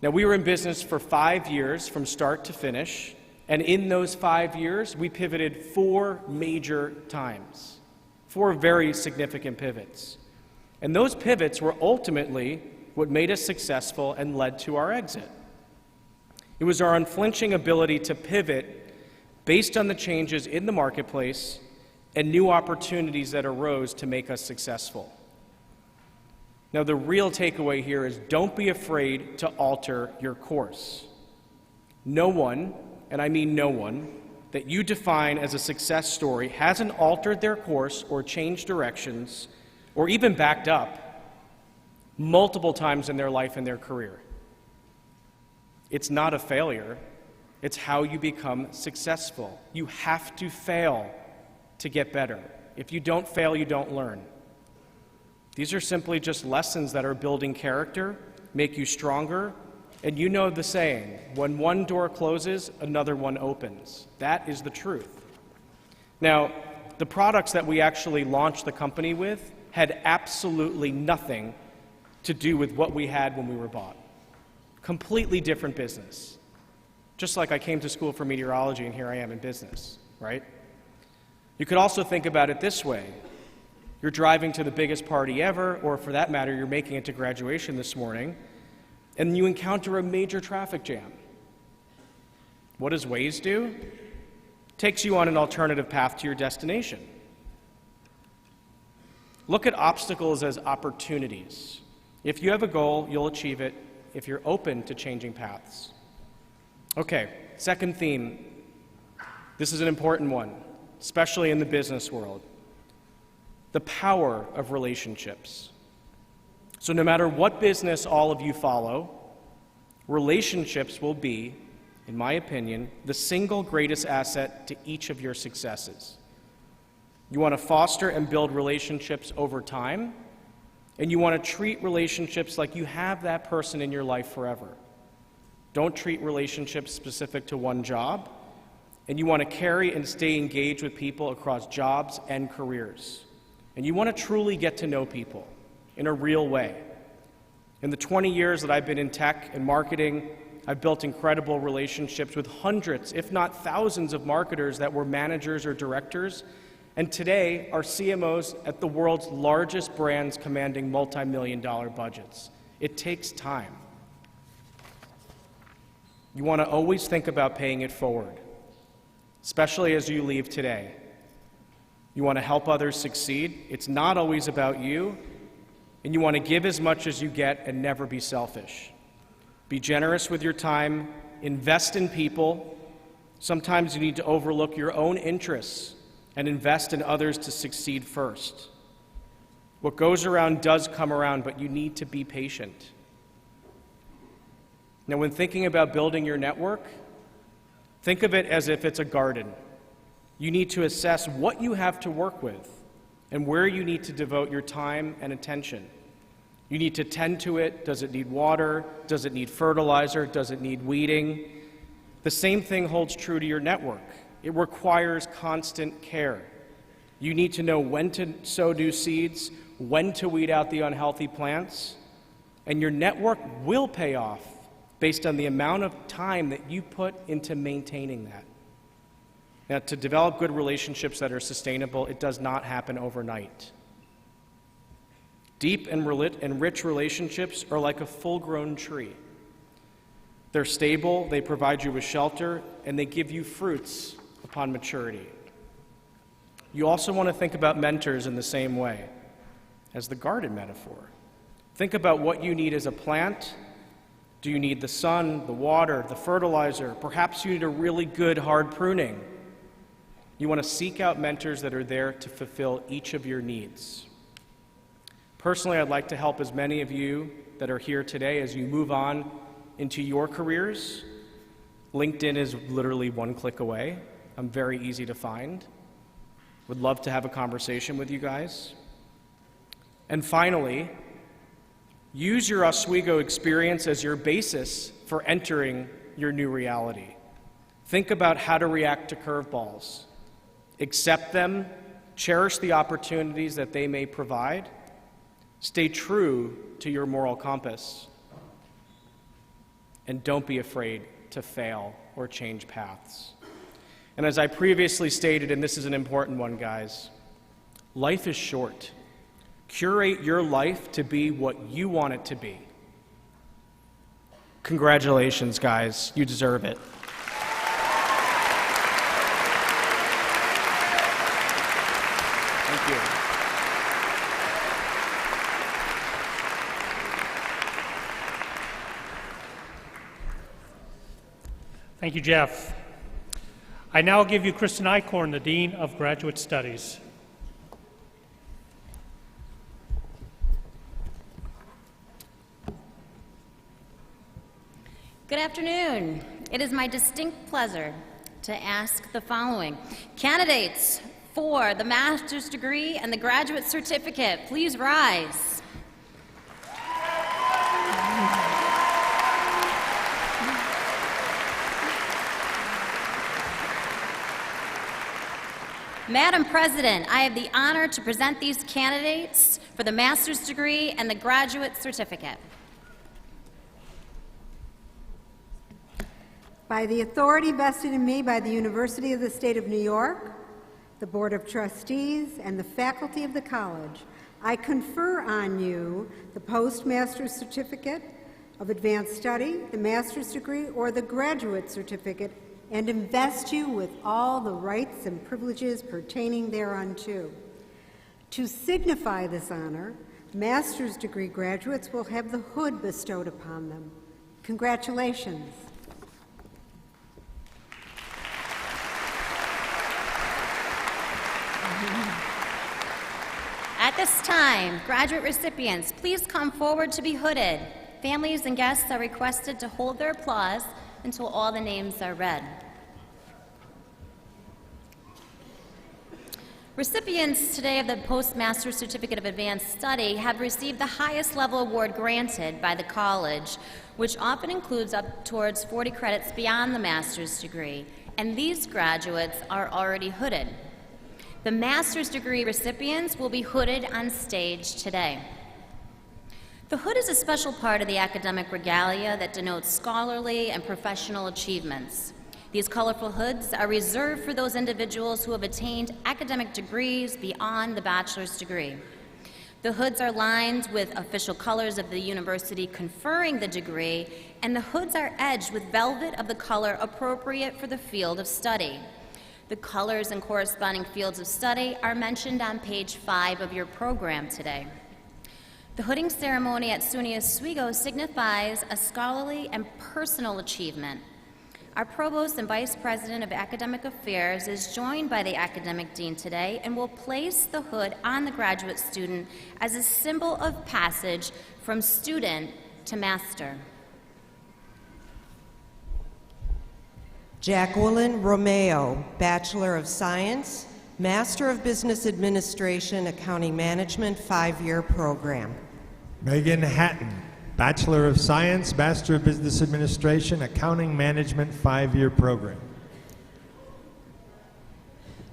Now, we were in business for 5 years from start to finish, and in those 5 years, we pivoted 4 major times, 4 very significant pivots. And those pivots were ultimately what made us successful and led to our exit. It was our unflinching ability to pivot based on the changes in the marketplace and new opportunities that arose to make us successful. Now, the real takeaway here is don't be afraid to alter your course. No one, and I mean no one, that you define as a success story hasn't altered their course or changed directions or even backed up multiple times in their life and their career. It's not a failure. It's how you become successful. You have to fail to get better. If you don't fail, you don't learn. These are simply just lessons that are building character, make you stronger, and you know the saying, when one door closes, another one opens. That is the truth. Now, the products that we actually launched the company with had absolutely nothing to do with what we had when we were bought. Completely different business. Just like I came to school for meteorology and here I am in business, right? You could also think about it this way. You're driving to the biggest party ever, or for that matter, you're making it to graduation this morning, and you encounter a major traffic jam. What does Waze do? Takes you on an alternative path to your destination. Look at obstacles as opportunities. If you have a goal, you'll achieve it if you're open to changing paths. Okay, second theme. This is an important one, especially in the business world. The power of relationships. So no matter what business all of you follow, relationships will be, in my opinion, the single greatest asset to each of your successes. You want to foster and build relationships over time, and you want to treat relationships like you have that person in your life forever. Don't treat relationships specific to one job, and you want to carry and stay engaged with people across jobs and careers. And you want to truly get to know people in a real way. In the 20 years that I've been in tech and marketing, I've built incredible relationships with hundreds, if not thousands, of marketers that were managers or directors, and today are CMOs at the world's largest brands commanding multi-million-dollar budgets. It takes time. You want to always think about paying it forward, especially as you leave today. You want to help others succeed. It's not always about you, and you want to give as much as you get and never be selfish. Be generous with your time, invest in people. Sometimes you need to overlook your own interests and invest in others to succeed first. What goes around does come around, but you need to be patient. Now, when thinking about building your network, think of it as if it's a garden. You need to assess what you have to work with and where you need to devote your time and attention. You need to tend to it. Does it need water? Does it need fertilizer? Does it need weeding? The same thing holds true to your network. It requires constant care. You need to know when to sow new seeds, when to weed out the unhealthy plants, and your network will pay off based on the amount of time that you put into maintaining that. Now, to develop good relationships that are sustainable, it does not happen overnight. Deep and rich relationships are like a full-grown tree. They're stable, they provide you with shelter, and they give you fruits upon maturity. You also want to think about mentors in the same way as the garden metaphor. Think about what you need as a plant. Do you need the sun, the water, the fertilizer? Perhaps you need a really good hard pruning. You want to seek out mentors that are there to fulfill each of your needs. Personally, I'd like to help as many of you that are here today as you move on into your careers. LinkedIn is literally one click away. I'm very easy to find. Would love to have a conversation with you guys. And finally, use your Oswego experience as your basis for entering your new reality. Think about how to react to curveballs. Accept them, cherish the opportunities that they may provide, stay true to your moral compass. and don't be afraid to fail or change paths. And as I previously stated, and this is an important one, guys, life is short. Curate your life to be what you want it to be. Congratulations, guys. You deserve it. Thank you. Thank you, Jeff. I now give you Kristen Eichhorn, the Dean of Graduate Studies. Good afternoon. It is my distinct pleasure to ask the following. Candidates for the master's degree and the graduate certificate, please rise. Madam President, I have the honor to present these candidates for the master's degree and the graduate certificate. By the authority vested in me by the University of the State of New York, the Board of Trustees, and the faculty of the college, I confer on you the Postmaster's Certificate of Advanced Study, the master's degree, or the graduate certificate, and invest you with all the rights and privileges pertaining thereunto. To signify this honor, master's degree graduates will have the hood bestowed upon them. Congratulations. At this time, graduate recipients, please come forward to be hooded. Families and guests are requested to hold their applause until all the names are read. Recipients today of the Postmaster Certificate of Advanced Study have received the highest level award granted by the college, which often includes up towards 40 credits beyond the master's degree, and these graduates are already hooded. The master's degree recipients will be hooded on stage today. The hood is a special part of the academic regalia that denotes scholarly and professional achievements. These colorful hoods are reserved for those individuals who have attained academic degrees beyond the bachelor's degree. The hoods are lined with official colors of the university conferring the degree, and the hoods are edged with velvet of the color appropriate for the field of study. The colors and corresponding fields of study are mentioned on page 5 of your program today. The hooding ceremony at SUNY Oswego signifies a scholarly and personal achievement. Our Provost and Vice President of Academic Affairs is joined by the Academic Dean today and will place the hood on the graduate student as a symbol of passage from student to master. Jacqueline Romeo, Bachelor of Science, Master of Business Administration, Accounting Management, 5-year program. Megan Hatton, Bachelor of Science, Master of Business Administration, Accounting Management, 5-year program.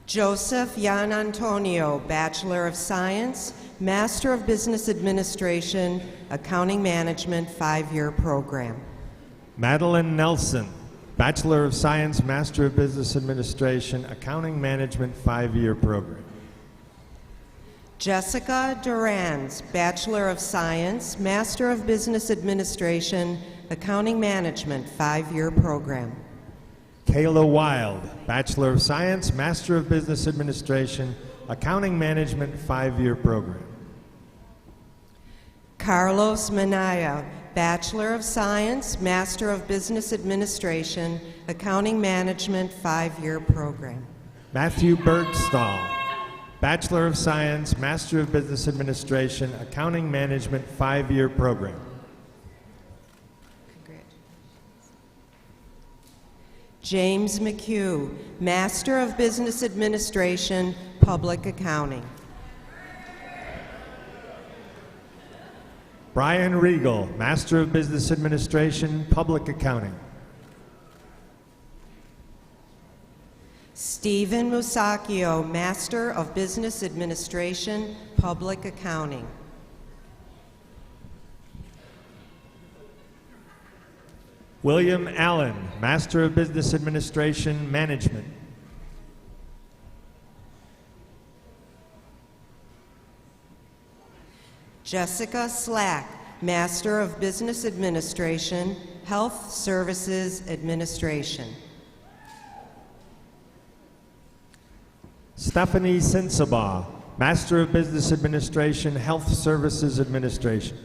Joseph Yan Antonio, Bachelor of Science, Master of Business Administration, Accounting Management, 5-year program. Madeline Nelson, Bachelor of Science, Master of Business Administration, Accounting Management, 5-year program. Jessica Durans, Bachelor of Science, Master of Business Administration, Accounting Management, 5-year program. Kayla Wild, Bachelor of Science, Master of Business Administration, Accounting Management, 5-year program. Carlos Minaya, Bachelor of Science, Master of Business Administration, Accounting Management, 5-year program. Matthew Bergstall, Bachelor of Science, Master of Business Administration, Accounting Management, 5-year program. James McHugh, Master of Business Administration, Public Accounting. Brian Regal, Master of Business Administration, Public Accounting. Stephen Musacchio, Master of Business Administration, Public Accounting. William Allen, Master of Business Administration, Management. Jessica Slack, Master of Business Administration, Health Services Administration. Stephanie Sensabaugh, Master of Business Administration, Health Services Administration.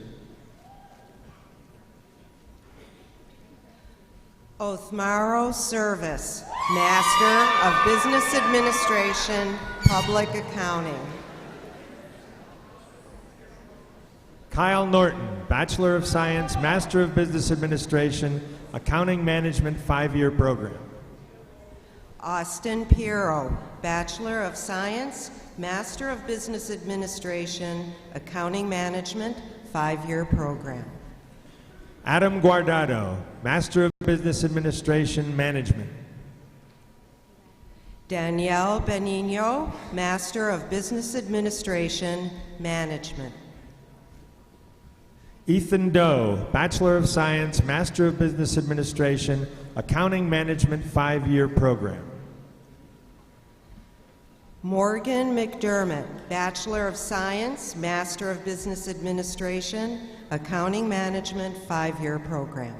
Othmaro Service, Master of Business Administration, Public Accounting. Kyle Norton, Bachelor of Science, Master of Business Administration, Accounting Management 5-year program. Austin Piero, Bachelor of Science, Master of Business Administration, Accounting Management 5-year program. Adam Guardado, Master of Business Administration, Management. Danielle Benigno, Master of Business Administration, Management. Ethan Doe, Bachelor of Science, Master of Business Administration, Accounting Management 5-year program. Morgan McDermott, Bachelor of Science, Master of Business Administration, Accounting Management 5-year program.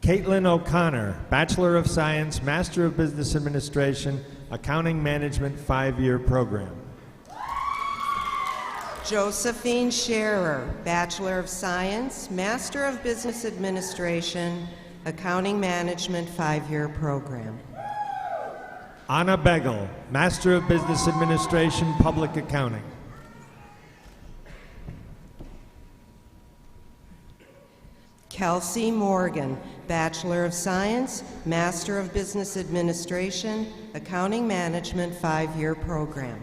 Caitlin O'Connor, Bachelor of Science, Master of Business Administration, Accounting Management 5-year program. Josephine Scherer, Bachelor of Science, Master of Business Administration, Accounting Management 5-year program. Anna Begel, Master of Business Administration, Public Accounting. Kelsey Morgan, Bachelor of Science, Master of Business Administration, Accounting Management 5-year program.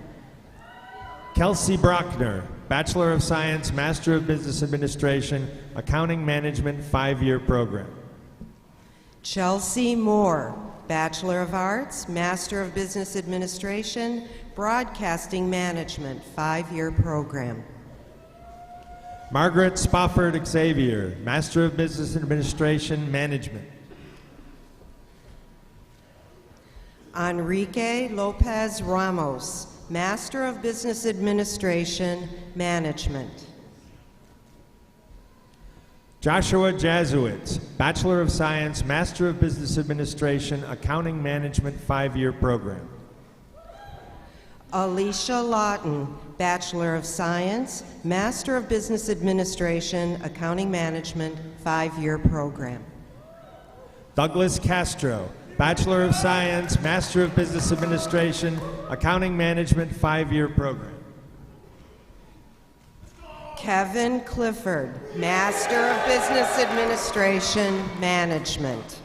Kelsey Brockner, Bachelor of Science, Master of Business Administration, Accounting Management 5-year program. Chelsea Moore, Bachelor of Arts, Master of Business Administration, Broadcasting Management 5-year program. Margaret Spofford Xavier, Master of Business Administration, Management. Enrique Lopez Ramos, Master of Business Administration, Management. Joshua Jazowitz, Bachelor of Science, Master of Business Administration, Accounting Management 5-year program. Alicia Lawton, Bachelor of Science, Master of Business Administration, Accounting Management 5-year program. Douglas Castro, Bachelor of Science, Master of Business Administration, Accounting Management 5-year program. Kevin Clifford, Master of Business Administration, Management.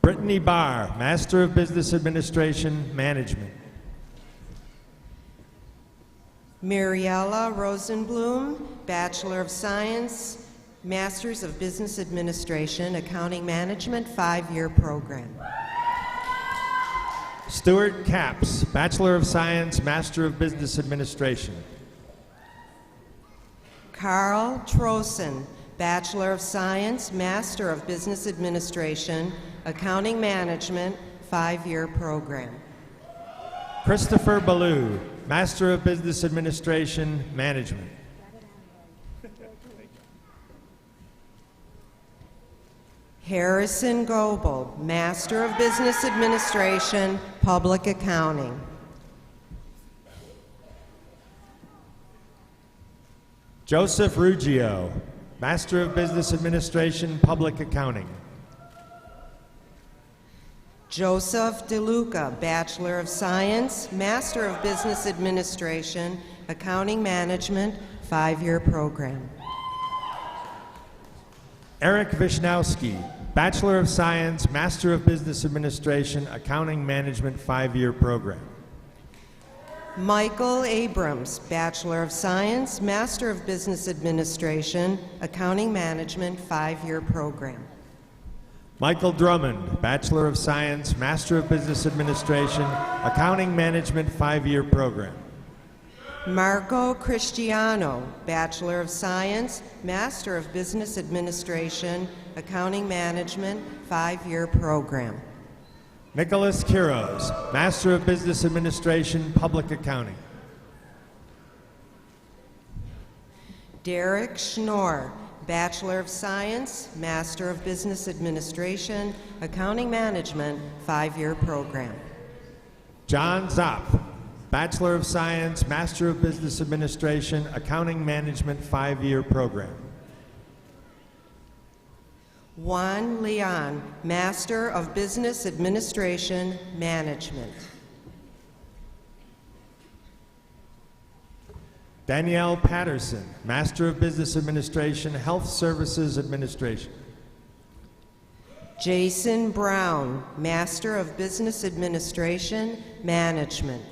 Brittany Barr, Master of Business Administration, Management. Mariella Rosenblum, Bachelor of Science, Masters of Business Administration, Accounting Management 5-year program. Stuart Capps, Bachelor of Science, Master of Business Administration. Carl Trosen, Bachelor of Science, Master of Business Administration, Accounting Management 5-year program. Christopher Ballou, Master of Business Administration, Management. Harrison Goebel, Master of Business Administration, Public Accounting. Joseph Ruggio, Master of Business Administration, Public Accounting. Joseph DeLuca, Bachelor of Science, Master of Business Administration, Accounting Management, 5-year program. Eric Vishnowski, Bachelor of Science, Master of Business Administration, Accounting Management 5-year program. Michael Abrams, Bachelor of Science, Master of Business Administration, Accounting Management 5-year program. Michael Drummond, Bachelor of Science, Master of Business Administration, Accounting Management 5-year program. Marco Cristiano, Bachelor of Science, Master of Business Administration, Accounting Management, 5-year program. Nicholas Quiroz, Master of Business Administration, Public Accounting. Derek Schnorr, Bachelor of Science, Master of Business Administration, Accounting Management, 5-year program. John Zopp, Bachelor of Science, Master of Business Administration, Accounting Management, 5-year program. Juan Leon, Master of Business Administration, Management. Danielle Patterson, Master of Business Administration, Health Services Administration. Jason Brown, Master of Business Administration, Management.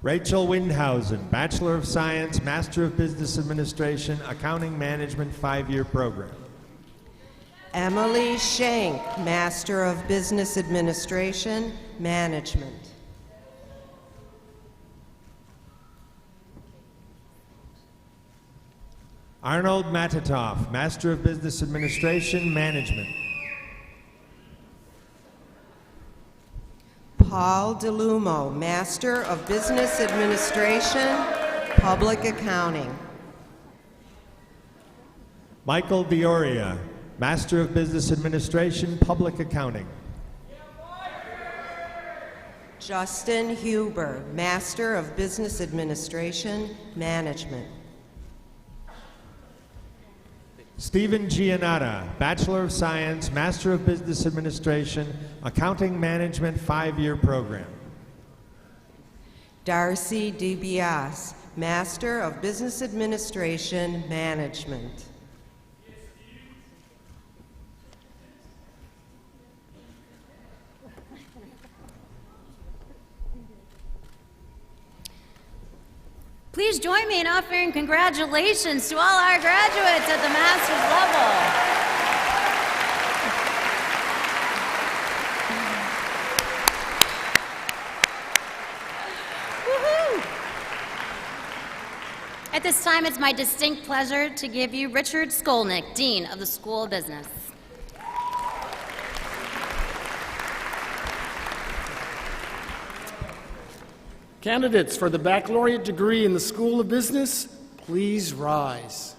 Rachel Windhausen, Bachelor of Science, Master of Business Administration, Accounting Management, 5-year program. Emily Schenk, Master of Business Administration, Management. Arnold Matitoff, Master of Business Administration, Management. Paul DeLumo, Master of Business Administration, Public Accounting. Michael Dioria, Master of Business Administration, Public Accounting. Justin Huber, Master of Business Administration, Management. Stephen Giannata, Bachelor of Science, Master of Business Administration, Accounting Management, 5-year program. Darcy DiBiase, Master of Business Administration, Management. Please join me in offering congratulations to all our graduates at the master's level. At this time, it's my distinct pleasure to give you Richard Skolnick, Dean of the School of Business. Candidates for the baccalaureate degree in the School of Business, please rise.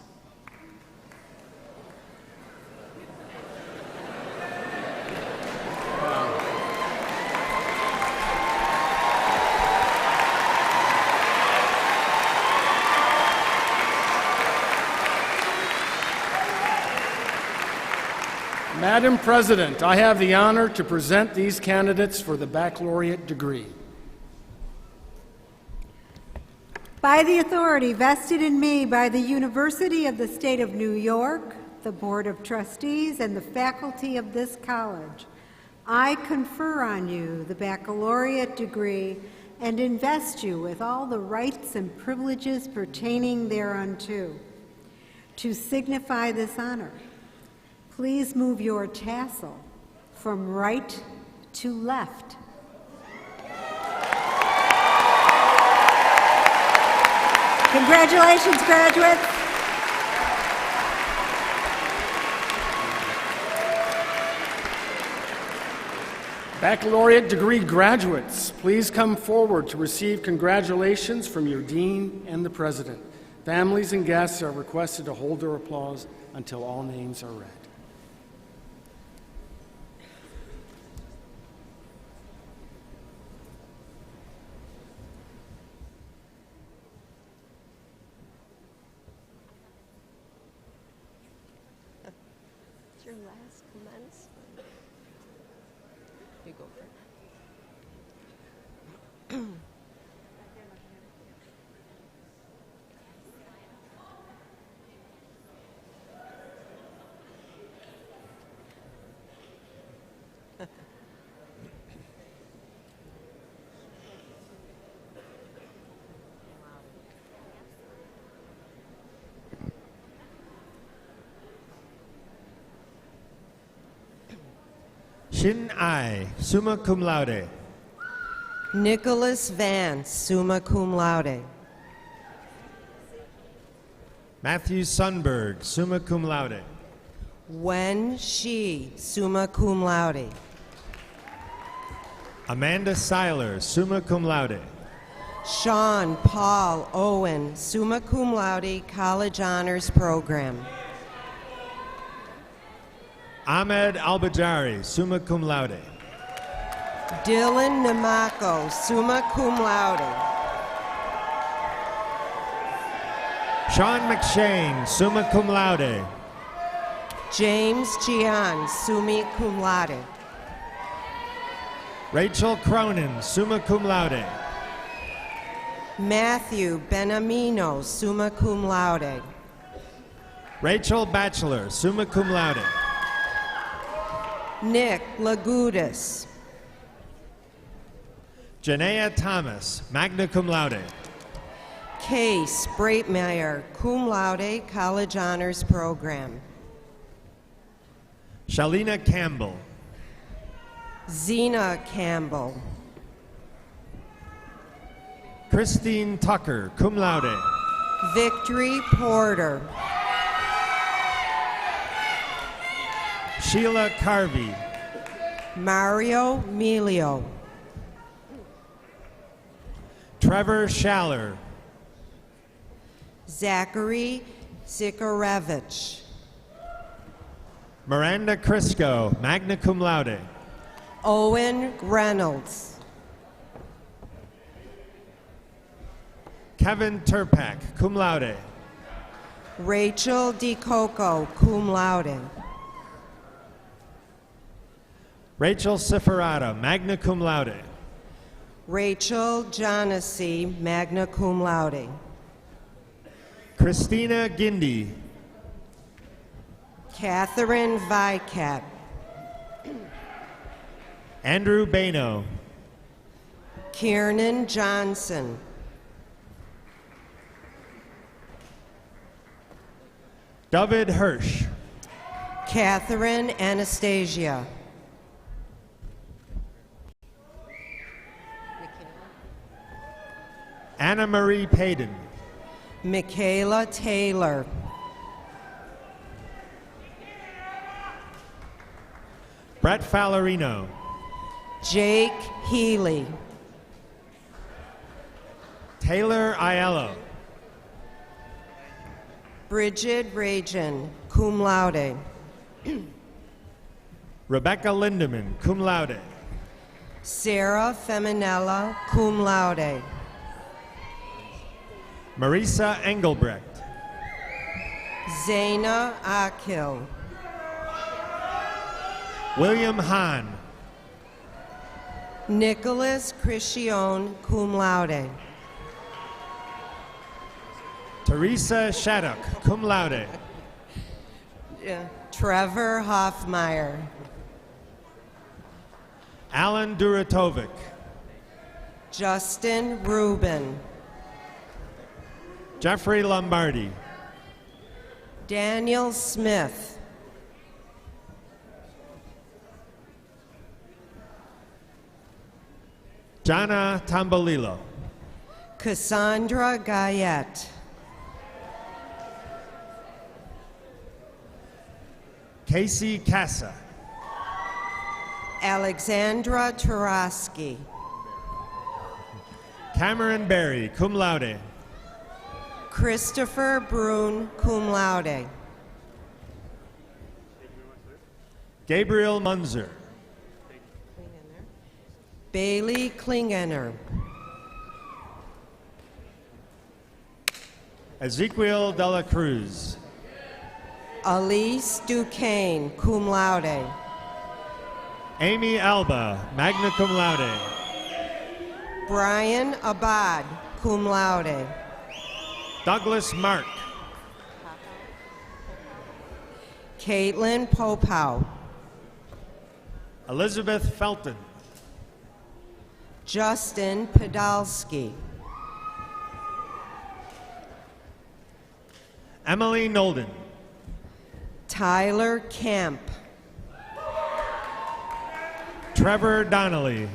Madam President, I have the honor to present these candidates for the baccalaureate degree. By the authority vested in me by the University of the State of New York, the Board of Trustees, and the faculty of this college, I confer on you the baccalaureate degree and invest you with all the rights and privileges pertaining thereunto. To signify this honor, please move your tassel from right to left. Congratulations, graduates. Baccalaureate degree graduates, please come forward to receive congratulations from your dean and the president. Families and guests are requested to hold their applause until all names are read. It's your last commencement. You go for it. Shin Ai, summa cum laude. Nicholas Vance, summa cum laude. Matthew Sundberg, summa cum laude. Wen Shi, summa cum laude. Amanda Seiler, summa cum laude. Sean Paul Owen, summa cum laude, College Honors Program. Ahmed Albajari, summa cum laude. Dylan Namako, summa cum laude. Sean McShane, summa cum laude. James Gian, summa cum laude. Rachel Cronin, summa cum laude. Matthew Benamino, summa cum laude. Rachel Batchelor, summa cum laude. Nick Lagudis. Janaea Thomas, magna cum laude. Case Breitmeyer, cum laude, College Honors Program. Shalina Campbell. Zena Campbell. Christine Tucker, cum laude. Victory Porter. Sheila Carvey. Mario Melio. Trevor Schaller. Zachary Zikarevich. Miranda Crisco, magna cum laude. Owen Reynolds. Kevin Turpak, cum laude. Rachel DiCoco, cum laude. Rachel Ciferata, magna cum laude. Rachel Jonassy, magna cum laude. Christina Gindi. Catherine Vicat. Andrew Bano. Kiernan Johnson. David Hirsch. Catherine Anastasia. Anna Marie Payton. Michaela Taylor. Brett Fallerino. Jake Healy. Taylor Aiello. Bridget Rajan, cum laude. Rebecca Lindemann, cum laude. Sarah Feminella, cum laude. Marisa Engelbrecht. Zaina Akil. William Hahn. Nicholas Cricione, cum laude. Teresa Shattuck, cum laude. Trevor Hoffmeyer. Alan Duratovic. Justin Rubin. Jeffrey Lombardi. Daniel Smith. Jana Tambolilo. Cassandra Gayette. Casey Casa. Alexandra Tarosky. Cameron Berry, cum laude. Christopher Brune, cum laude. Gabriel Munzer. Bailey Klingener. Ezequiel de la Cruz. Elise Duquesne, cum laude. Amy Alba, magna cum laude. Brian Abad, cum laude. Douglas Mark. Caitlin Popow. Elizabeth Felton. Justin Podolsky. Emily Nolden. Tyler Kemp. Trevor Donnelly.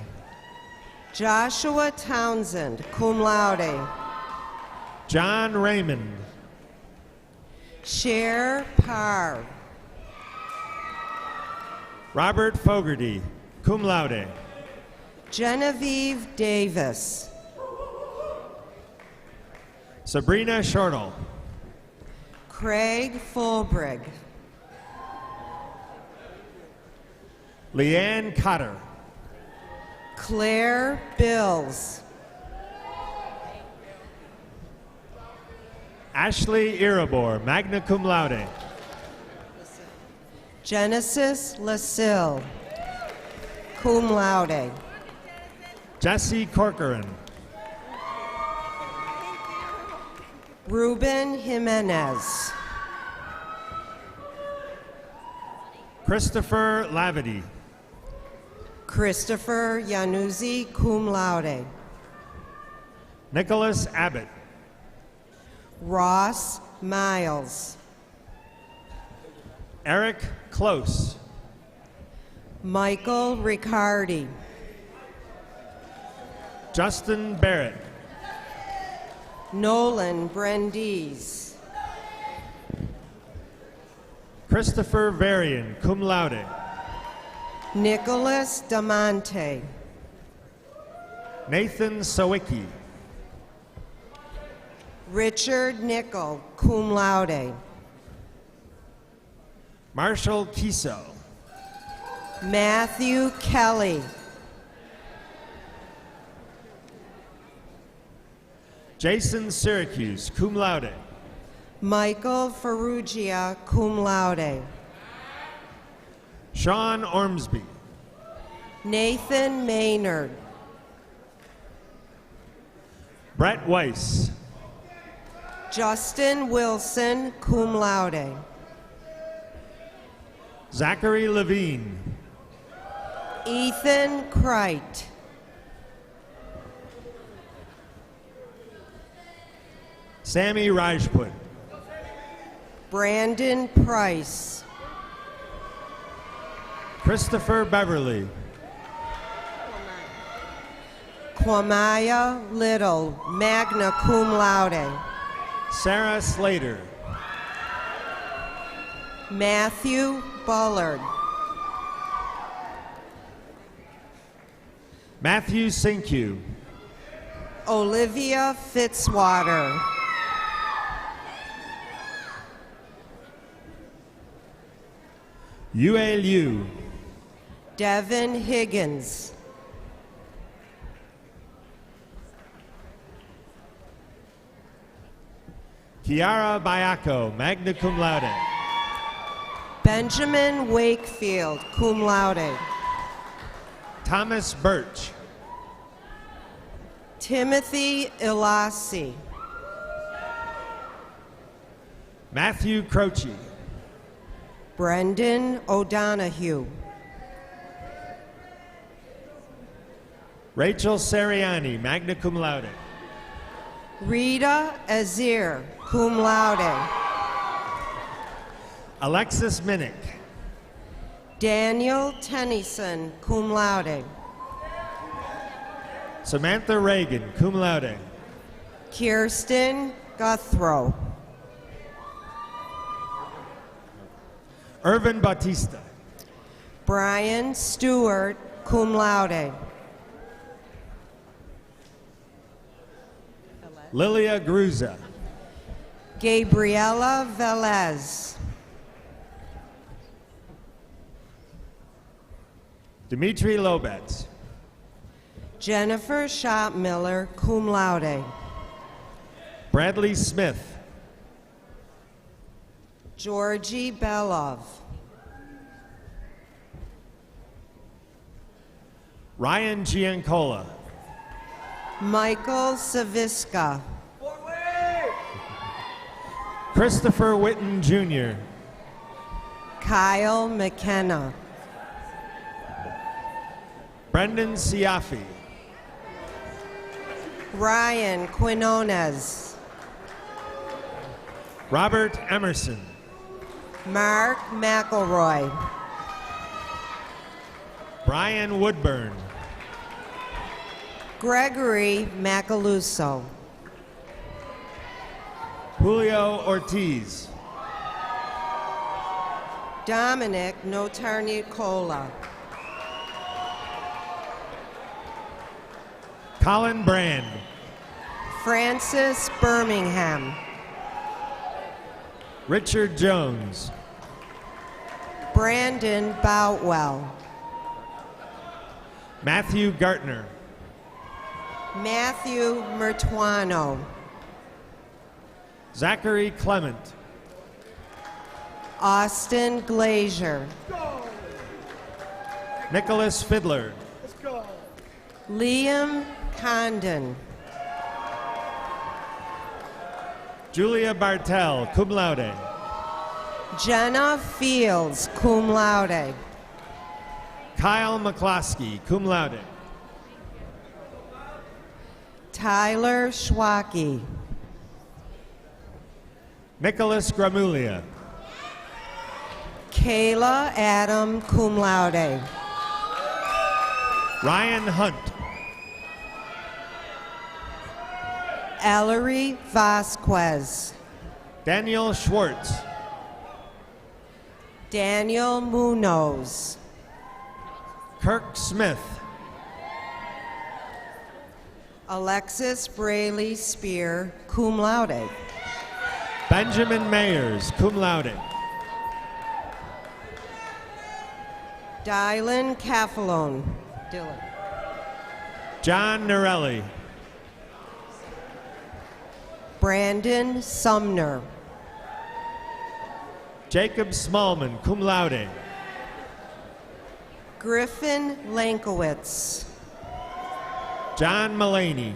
Joshua Townsend, cum laude. John Raymond. Cher Parr. Robert Fogarty, cum laude. Genevieve Davis. Sabrina Shortle. Craig Fulbrig. Leanne Cotter. Claire Bills. Ashley Irabor, magna cum laude. Genesis Lasille, cum laude. Jesse Corcoran. Ruben Jimenez. Christopher Lavity. Christopher Yanuzzi, cum laude. Nicholas Abbott. Ross Miles. Eric Close. Michael Riccardi. Justin Barrett. Nolan Brandeis. Christopher Varian, cum laude. Nicholas Damonte. Nathan Sawicki. Richard Nickel, cum laude. Marshall Kiso. Matthew Kelly. Jason Syracuse, cum laude. Michael Ferrugia, cum laude. Sean Ormsby. Nathan Maynard. Brett Weiss. Justin Wilson, cum laude. Zachary Levine. Ethan Kreit. Sammy Rajput. Brandon Price. Christopher Beverly. Kwamaya Little, magna cum laude. Sarah Slater. Matthew Bullard. Matthew Sinkyu. Olivia Fitzwater. Yue Liu. Devin Higgins. Kiara Bayako, magna cum laude. Benjamin Wakefield, cum laude. Thomas Birch. Timothy Ilasi. Matthew Croce. Brendan O'Donohue. Rachel Seriani, magna cum laude. Rita Azir, cum laude. Alexis Minnick. Daniel Tennyson, cum laude. Samantha Reagan, cum laude. Kirsten Guthrow. Irvin Bautista. Brian Stewart, cum laude. Lilia Gruza. Gabriela Velez. Dimitri Lobetz. Jennifer Shopmiller, cum laude. Bradley Smith. Georgie Belov. Ryan Giancola. Michael Saviska. Christopher Witten Jr. Kyle McKenna. Brendan Siafi. Ryan Quinones. Robert Emerson. Mark McElroy. Brian Woodburn. Gregory Macaluso. Julio Ortiz. Dominic Notarnicola. Colin Brand. Francis Birmingham. Richard Jones. Brandon Boutwell. Matthew Gartner. Matthew Mertuano. Zachary Clement. Austin Glazier. Nicholas Fiddler. Liam Condon. Julia Bartel, cum laude. Jenna Fields, cum laude. Kyle McCloskey, cum laude. Tyler Schwacke. Nicholas Gramulia. Kayla Adam, cum laude. Ryan Hunt. Ellery Vasquez. Daniel Schwartz. Daniel Munoz. Kirk Smith. Alexis Braley Spear, cum laude. Benjamin Mayers, cum laude. Dylan Cafalone. Dylan. John Norelli. Brandon Sumner. Jacob Smallman, cum laude. Griffin Lankowitz. John Mullaney.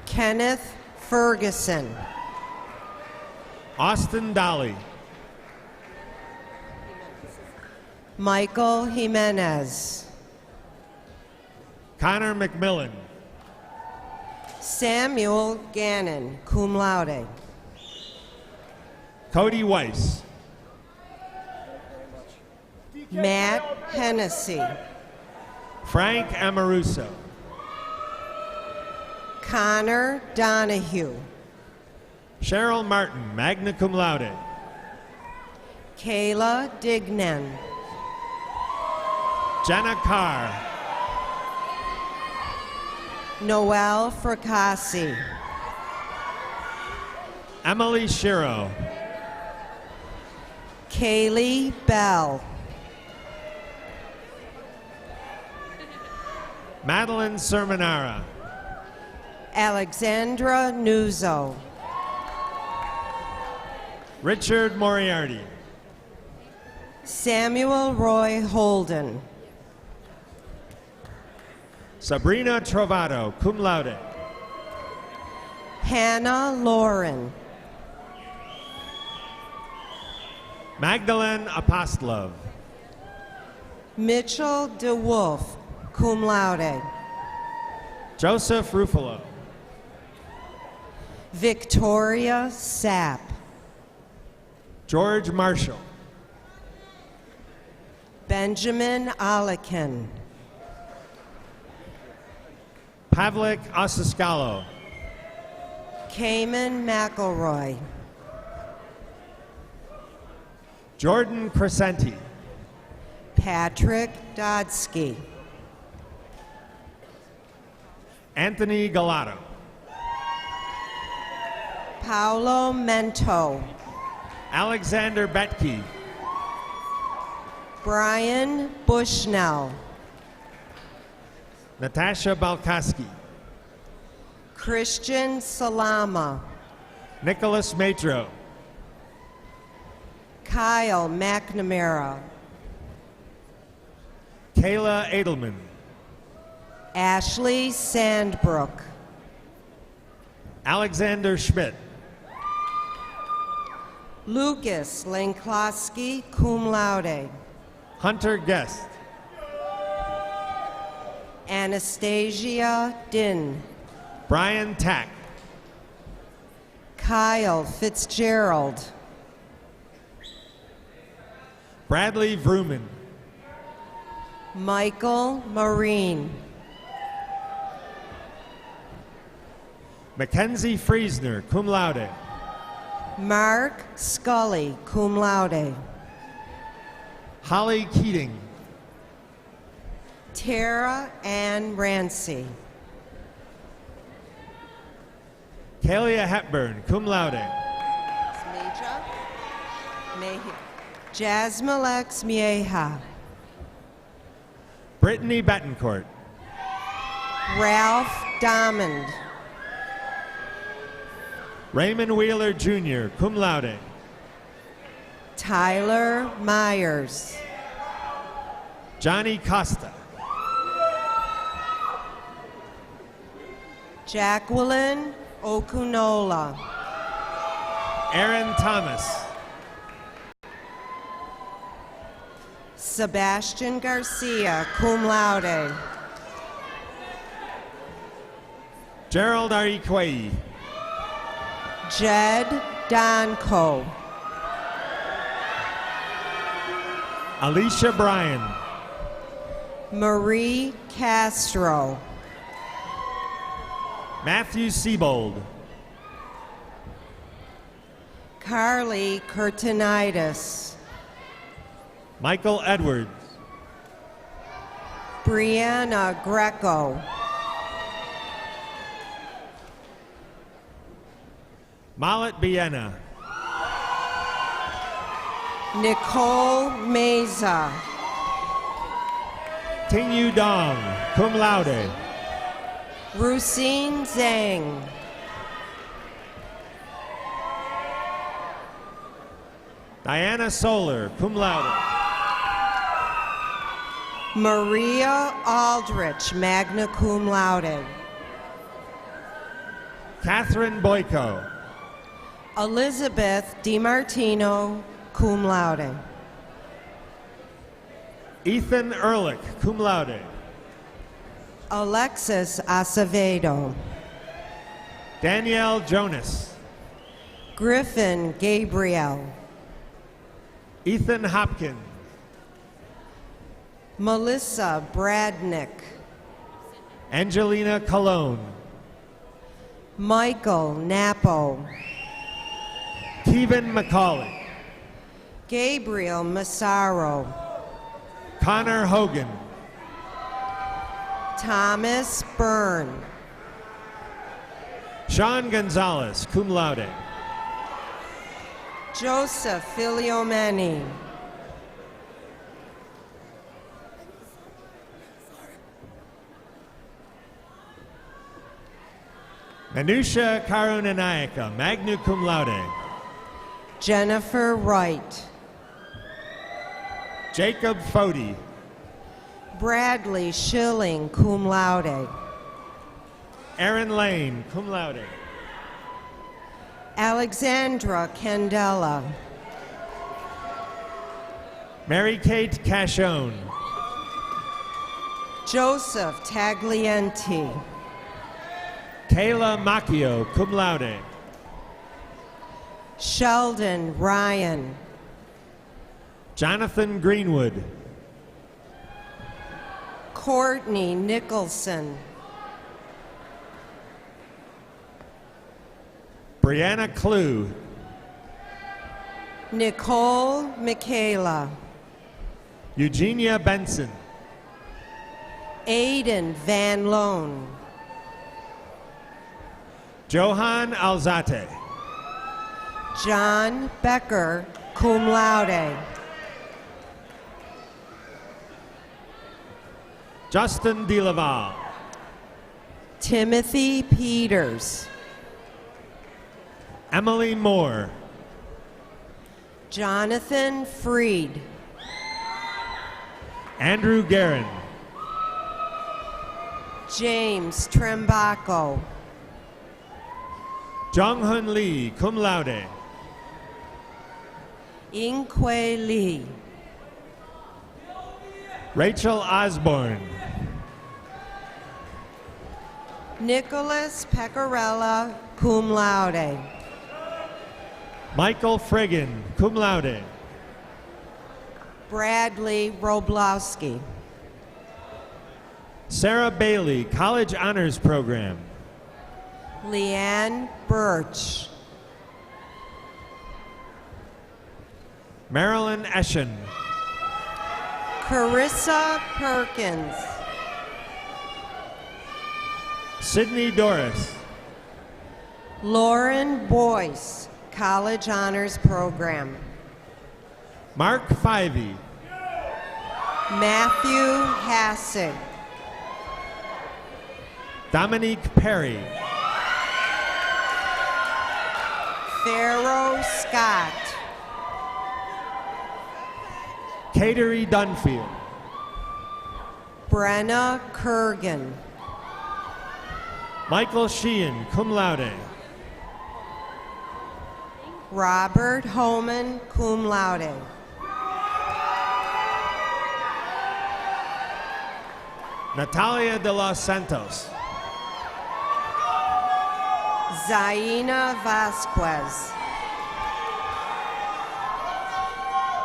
Kenneth Ferguson. Austin Dolly. Michael Jimenez. Connor McMillan. Samuel Gannon, cum laude. Cody Weiss. Matt Hennessy. Frank Amoruso. Connor Donahue. Cheryl Martin, magna cum laude. Kayla Dignan. Jenna Carr. Noel Fracassi. Emily Shiro. Kaylee Bell. Madeline Sermonara. Alexandra Nuzzo. Richard Moriarty. Samuel Roy Holden. Sabrina Trovato, cum laude. Hannah Lauren. Magdalene Apostolov. Mitchell DeWolf, cum laude. Joseph Ruffalo. Victoria Sapp. George Marshall. Benjamin Olikin. Pavlik Osiscalo. Cayman McElroy. Jordan Crescenti. Patrick Dodsky. Anthony Galato. Paolo Mento. Alexander Betke. Brian Bushnell. Natasha Balkowski. Christian Salama. Nicholas Matro. Kyle McNamara. Kayla Edelman. Ashley Sandbrook. Alexander Schmidt. Lucas Lanklosky, cum laude. Hunter Guest. Anastasia Din. Brian Tack. Kyle Fitzgerald. Bradley Vrooman. Michael Marine. Mackenzie Friesner, cum laude. Mark Scully, cum laude. Holly Keating. Tara Ann Rancy. Kalia Hepburn, cum laude. Jasmalex Mieja. Brittany Betancourt. Ralph Diamond. Raymond Wheeler Jr., cum laude. Tyler Myers. Johnny Costa. Jacqueline Okunola. Aaron Thomas. Sebastian Garcia, cum laude. Gerald Ariquay. Jed Donko. Alicia Bryan. Marie Castro. Matthew Siebold. Carly Curtinitis. Michael Edwards. Brianna Greco. Malet Biena. Nicole Meza. Tingyu Dong, cum laude. Rusine Zhang. Diana Solar, cum laude. Maria Aldrich, magna cum laude. Catherine Boyko. Elizabeth DiMartino, cum laude. Ethan Ehrlich, cum laude. Alexis Acevedo. Danielle Jonas. Griffin Gabriel. Ethan Hopkins. Melissa Bradnick. Angelina Colon. Michael Napo. Kevin McCauley. Gabriel Massaro. Connor Hogan. Thomas Byrne. Sean Gonzalez, cum laude. Joseph Filiomeni. Manusha Karunanayaka, magna cum laude. Jennifer Wright. Jacob Fody. Bradley Schilling, cum laude. Aaron Lane, cum laude. Alexandra Candela. Mary Kate Cashone. Joseph Taglienti. Kayla Macchio, cum laude. Sheldon Ryan. Jonathan Greenwood. Courtney Nicholson. Brianna Clue. Nicole Michaela. Eugenia Benson. Aiden Van Loan. Johan Alzate. John Becker, cum laude. Justin DeLaval. Timothy Peters. Emily Moore. Jonathan Freed. Andrew Guerin. James Trembaco. Jong-Hun Lee, cum laude. Inque Lee. Rachel Osborne. Nicholas Pecorella, cum laude. Michael Friggin, cum laude. Bradley Roblowski. Sarah Bailey, College Honors Program. Leanne Birch. Marilyn Eschen. Carissa Perkins. Sydney Doris. Lauren Boyce, College Honors Program. Mark Fivey. Matthew Hassig. Dominique Perry. Pharaoh Scott. Cateri Dunfield. Brenna Kurgan. Michael Sheehan, cum laude. Robert Homan, cum laude. Natalia de los Santos. Zaina Vasquez.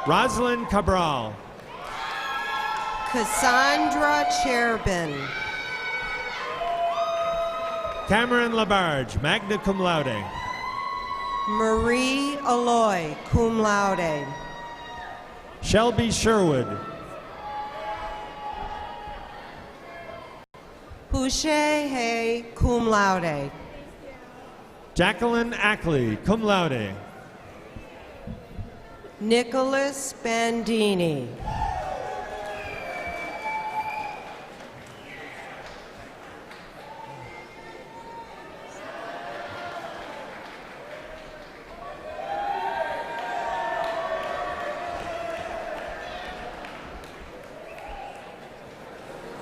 Rosalind Cabral. Cassandra Cherbin. Cameron Labarge, magna cum laude. Marie Aloy, cum laude. Shelby Sherwood. Hushe Hay, cum laude. Jacqueline Ackley, cum laude. Nicholas Bandini.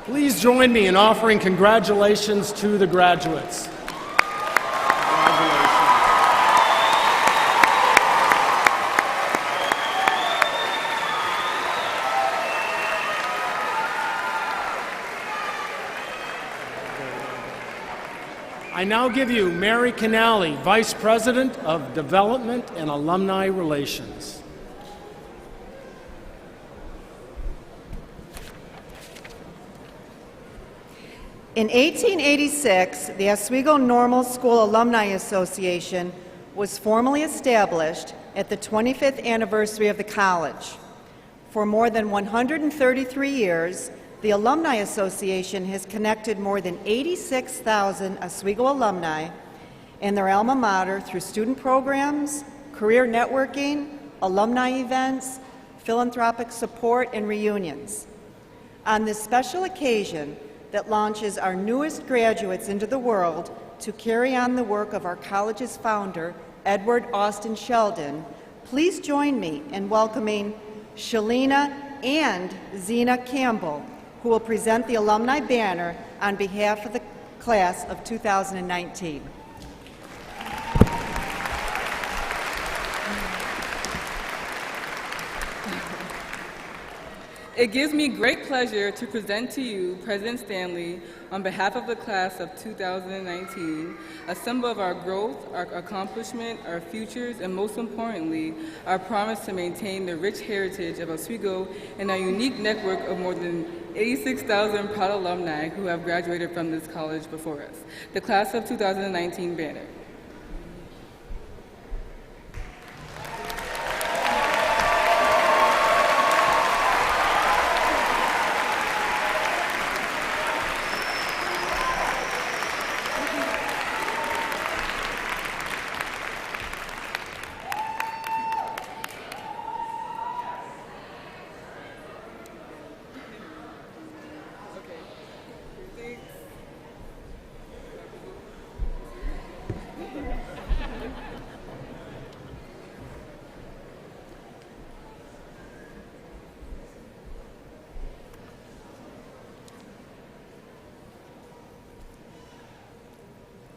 Please join me in offering congratulations to the graduates. I now give you Mary Canali, Vice President of Development and Alumni Relations. In 1886, the Oswego Normal School Alumni Association was formally established at the 25th anniversary of the college. For more than 133 years, the Alumni Association has connected more than 86,000 Oswego alumni and their alma mater through student programs, career networking, alumni events, philanthropic support, and reunions. On this special occasion that launches our newest graduates into the world to carry on the work of our college's founder, Edward Austin Sheldon, please join me in welcoming Shalina and Zena Campbell, who will present the alumni banner on behalf of the class of 2019. It gives me great pleasure to present to you President Stanley on behalf of the class of 2019, a symbol of our growth, our accomplishment, our futures, and most importantly, our promise to maintain the rich heritage of Oswego and our unique network of more than 86,000 proud alumni who have graduated from this college before us. The class of 2019 banner.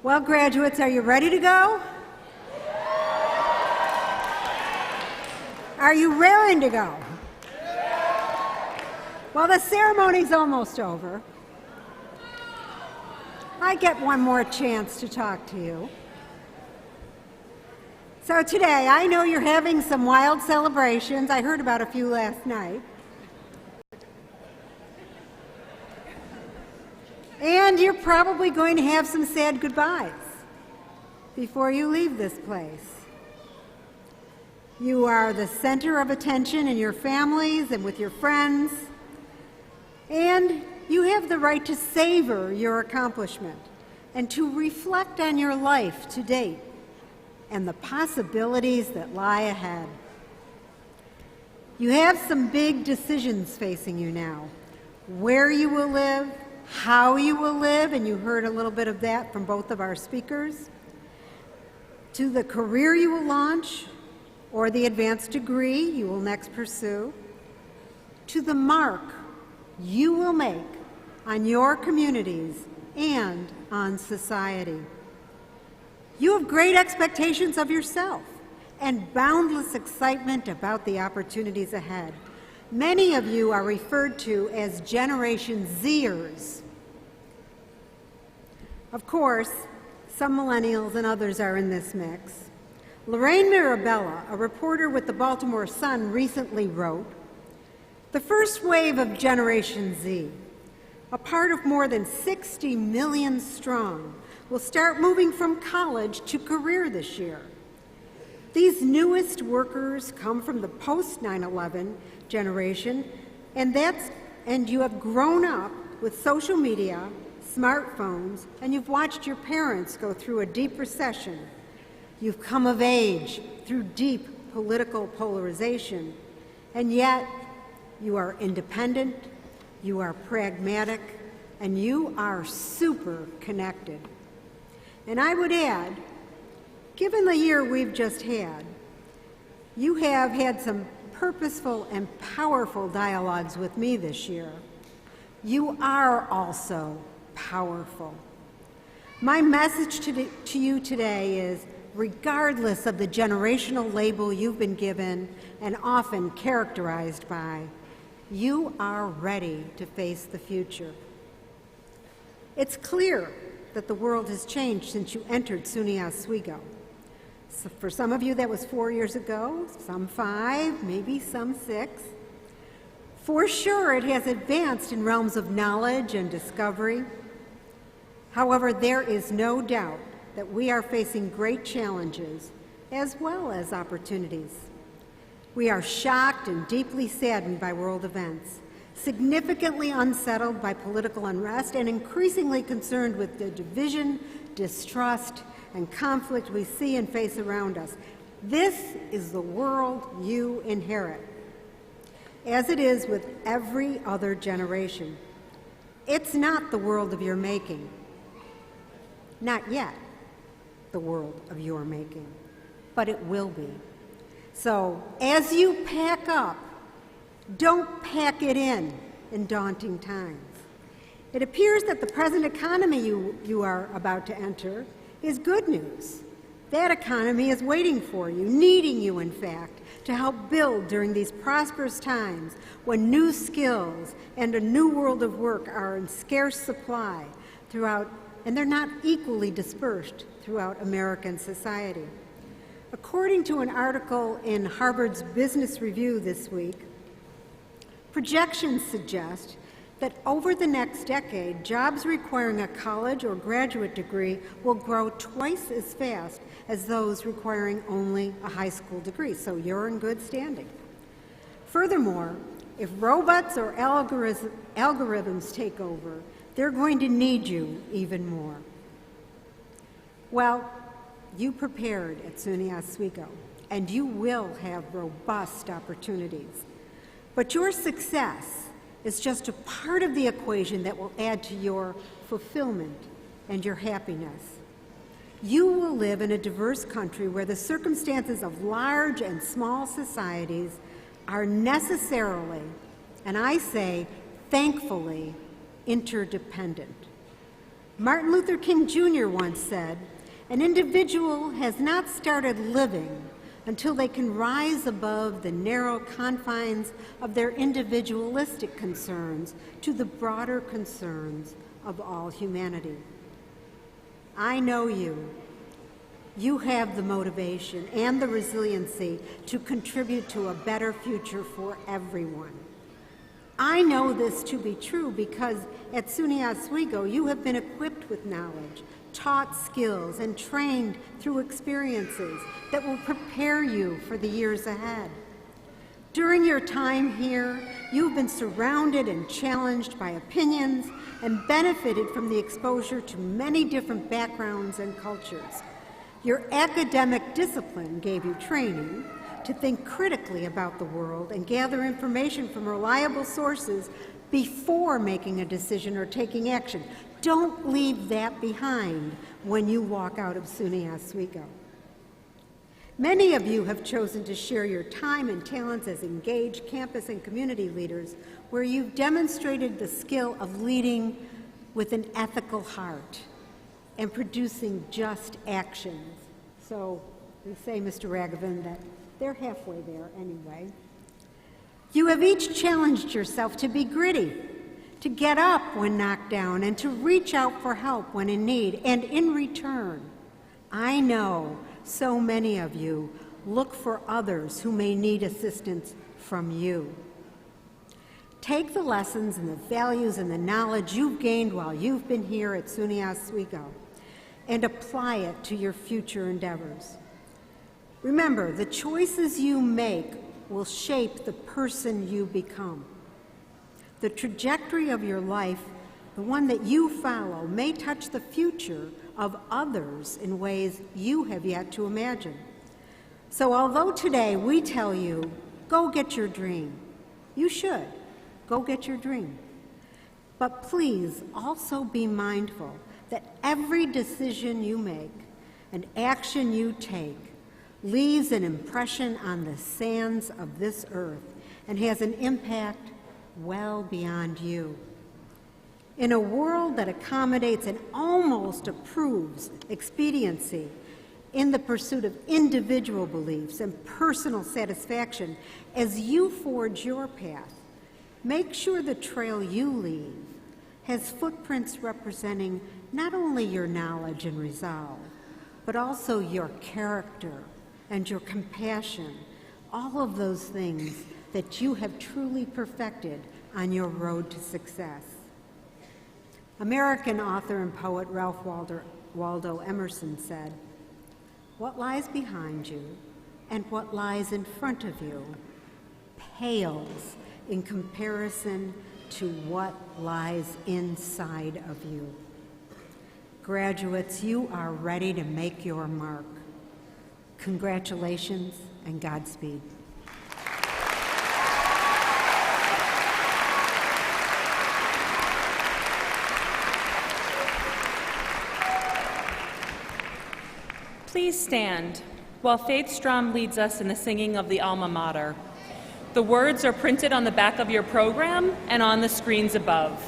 Well, graduates, are you ready to go? Are you raring to go? Well, the ceremony's almost over. I get one more chance to talk to you. So today, I know you're having some wild celebrations. I heard about a few last night. And you're probably going to have some sad goodbyes. before you leave this place. You are the center of attention in your families and with your friends, and you have the right to savor your accomplishment and to reflect on your life to date and the possibilities that lie ahead. You have some big decisions facing you now. Where you will live, how you will live, and you heard a little bit of that from both of our speakers, to the career you will launch or the advanced degree you will next pursue, to the mark you will make on your communities and on society. You have great expectations of yourself and boundless excitement about the opportunities ahead. Many of you are referred to as Generation Zers. Of course, some millennials and others are in this mix. Lorraine Mirabella, a reporter with the Baltimore Sun, recently wrote, "The first wave of Generation Z, a part of more than 60 million strong, will start moving from college to career this year. These newest workers come from the post-9/11 generation, and you have grown up with social media, smartphones, and you've watched your parents go through a deep recession. You've come of age through deep political polarization, and yet you are independent, you are pragmatic, and you are super connected." And I would add, given the year we've just had, you have had some purposeful and powerful dialogues with me this year. You are also powerful. My message to you today is, regardless of the generational label you've been given and often characterized by, you are ready to face the future. It's clear that the world has changed since you entered SUNY Oswego. So for some of you, that was 4 years ago, some 5, maybe some 6. For sure, it has advanced in realms of knowledge and discovery. However, there is no doubt that we are facing great challenges as well as opportunities. We are shocked and deeply saddened by world events, significantly unsettled by political unrest, and increasingly concerned with the division, distrust, and conflict we see and face around us. This is the world you inherit, as it is with every other generation. It's not the world of your making. Not yet the world of your making, but it will be. So, as you pack up, don't pack it in daunting times. It appears that the present economy you are about to enter is good news. That economy is waiting for you, needing you, in fact, to help build during these prosperous times when new skills and a new world of work are in scarce supply throughout, and they're not equally dispersed throughout American society. According to an article in Harvard's Business Review this week, projections suggest that over the next decade, jobs requiring a college or graduate degree will grow twice as fast as those requiring only a high school degree, so you're in good standing. Furthermore, if robots or algorithms take over, they're going to need you even more. Well, you prepared at SUNY Oswego, and you will have robust opportunities. But your success is just a part of the equation that will add to your fulfillment and your happiness. You will live in a diverse country where the circumstances of large and small societies are necessarily, and I say thankfully, interdependent. Martin Luther King Jr. once said, "An individual has not started living until they can rise above the narrow confines of their individualistic concerns to the broader concerns of all humanity." I know you. You have the motivation and the resiliency to contribute to a better future for everyone. I know this to be true because at SUNY Oswego you have been equipped with knowledge, taught skills, and trained through experiences that will prepare you for the years ahead. During your time here, you've been surrounded and challenged by opinions and benefited from the exposure to many different backgrounds and cultures. Your academic discipline gave you training to think critically about the world and gather information from reliable sources before making a decision or taking action. Don't leave that behind when you walk out of SUNY Oswego. Many of you have chosen to share your time and talents as engaged campus and community leaders, where you've demonstrated the skill of leading with an ethical heart and producing just actions. So we say, Mr. Ragavan, that they're halfway there anyway. You have each challenged yourself to be gritty, to get up when knocked down, and to reach out for help when in need. And in return, I know so many of you look for others who may need assistance from you. Take the lessons and the values and the knowledge you've gained while you've been here at SUNY Oswego and apply it to your future endeavors. Remember, the choices you make will shape the person you become. The trajectory of your life, the one that you follow, may touch the future of others in ways you have yet to imagine. So although today we tell you, go get your dream, you should. Go get your dream. But please also be mindful that every decision you make and action you take leaves an impression on the sands of this earth and has an impact well beyond you. In a world that accommodates and almost approves expediency in the pursuit of individual beliefs and personal satisfaction, as you forge your path, make sure the trail you leave has footprints representing not only your knowledge and resolve, but also your character and your compassion, all of those things that you have truly perfected on your road to success. American author and poet Ralph Waldo Emerson said, "What lies behind you and what lies in front of you pales in comparison to what lies inside of you." Graduates, you are ready to make your mark. Congratulations and Godspeed. Please stand while Faith Strom leads us in the singing of the Alma Mater. The words are printed on the back of your program and on the screens above.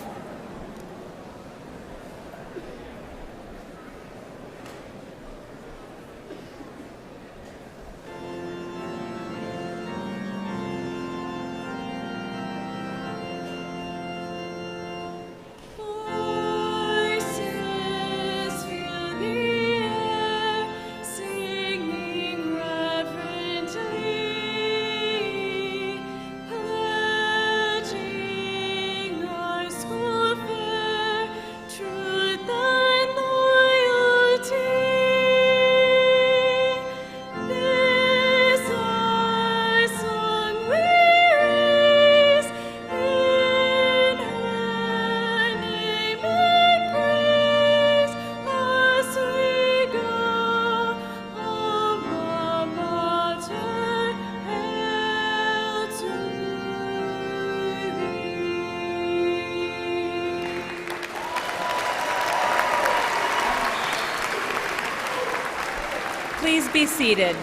Please be seated.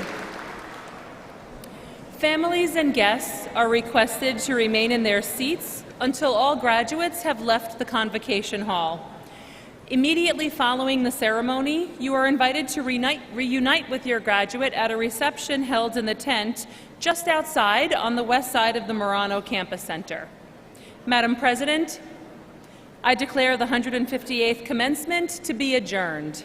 Families and guests are requested to remain in their seats until all graduates have left the convocation hall. Immediately following the ceremony, you are invited to reunite with your graduate at a reception held in the tent just outside on the west side of the Marano Campus Center. Madam President, I declare the 158th commencement to be adjourned.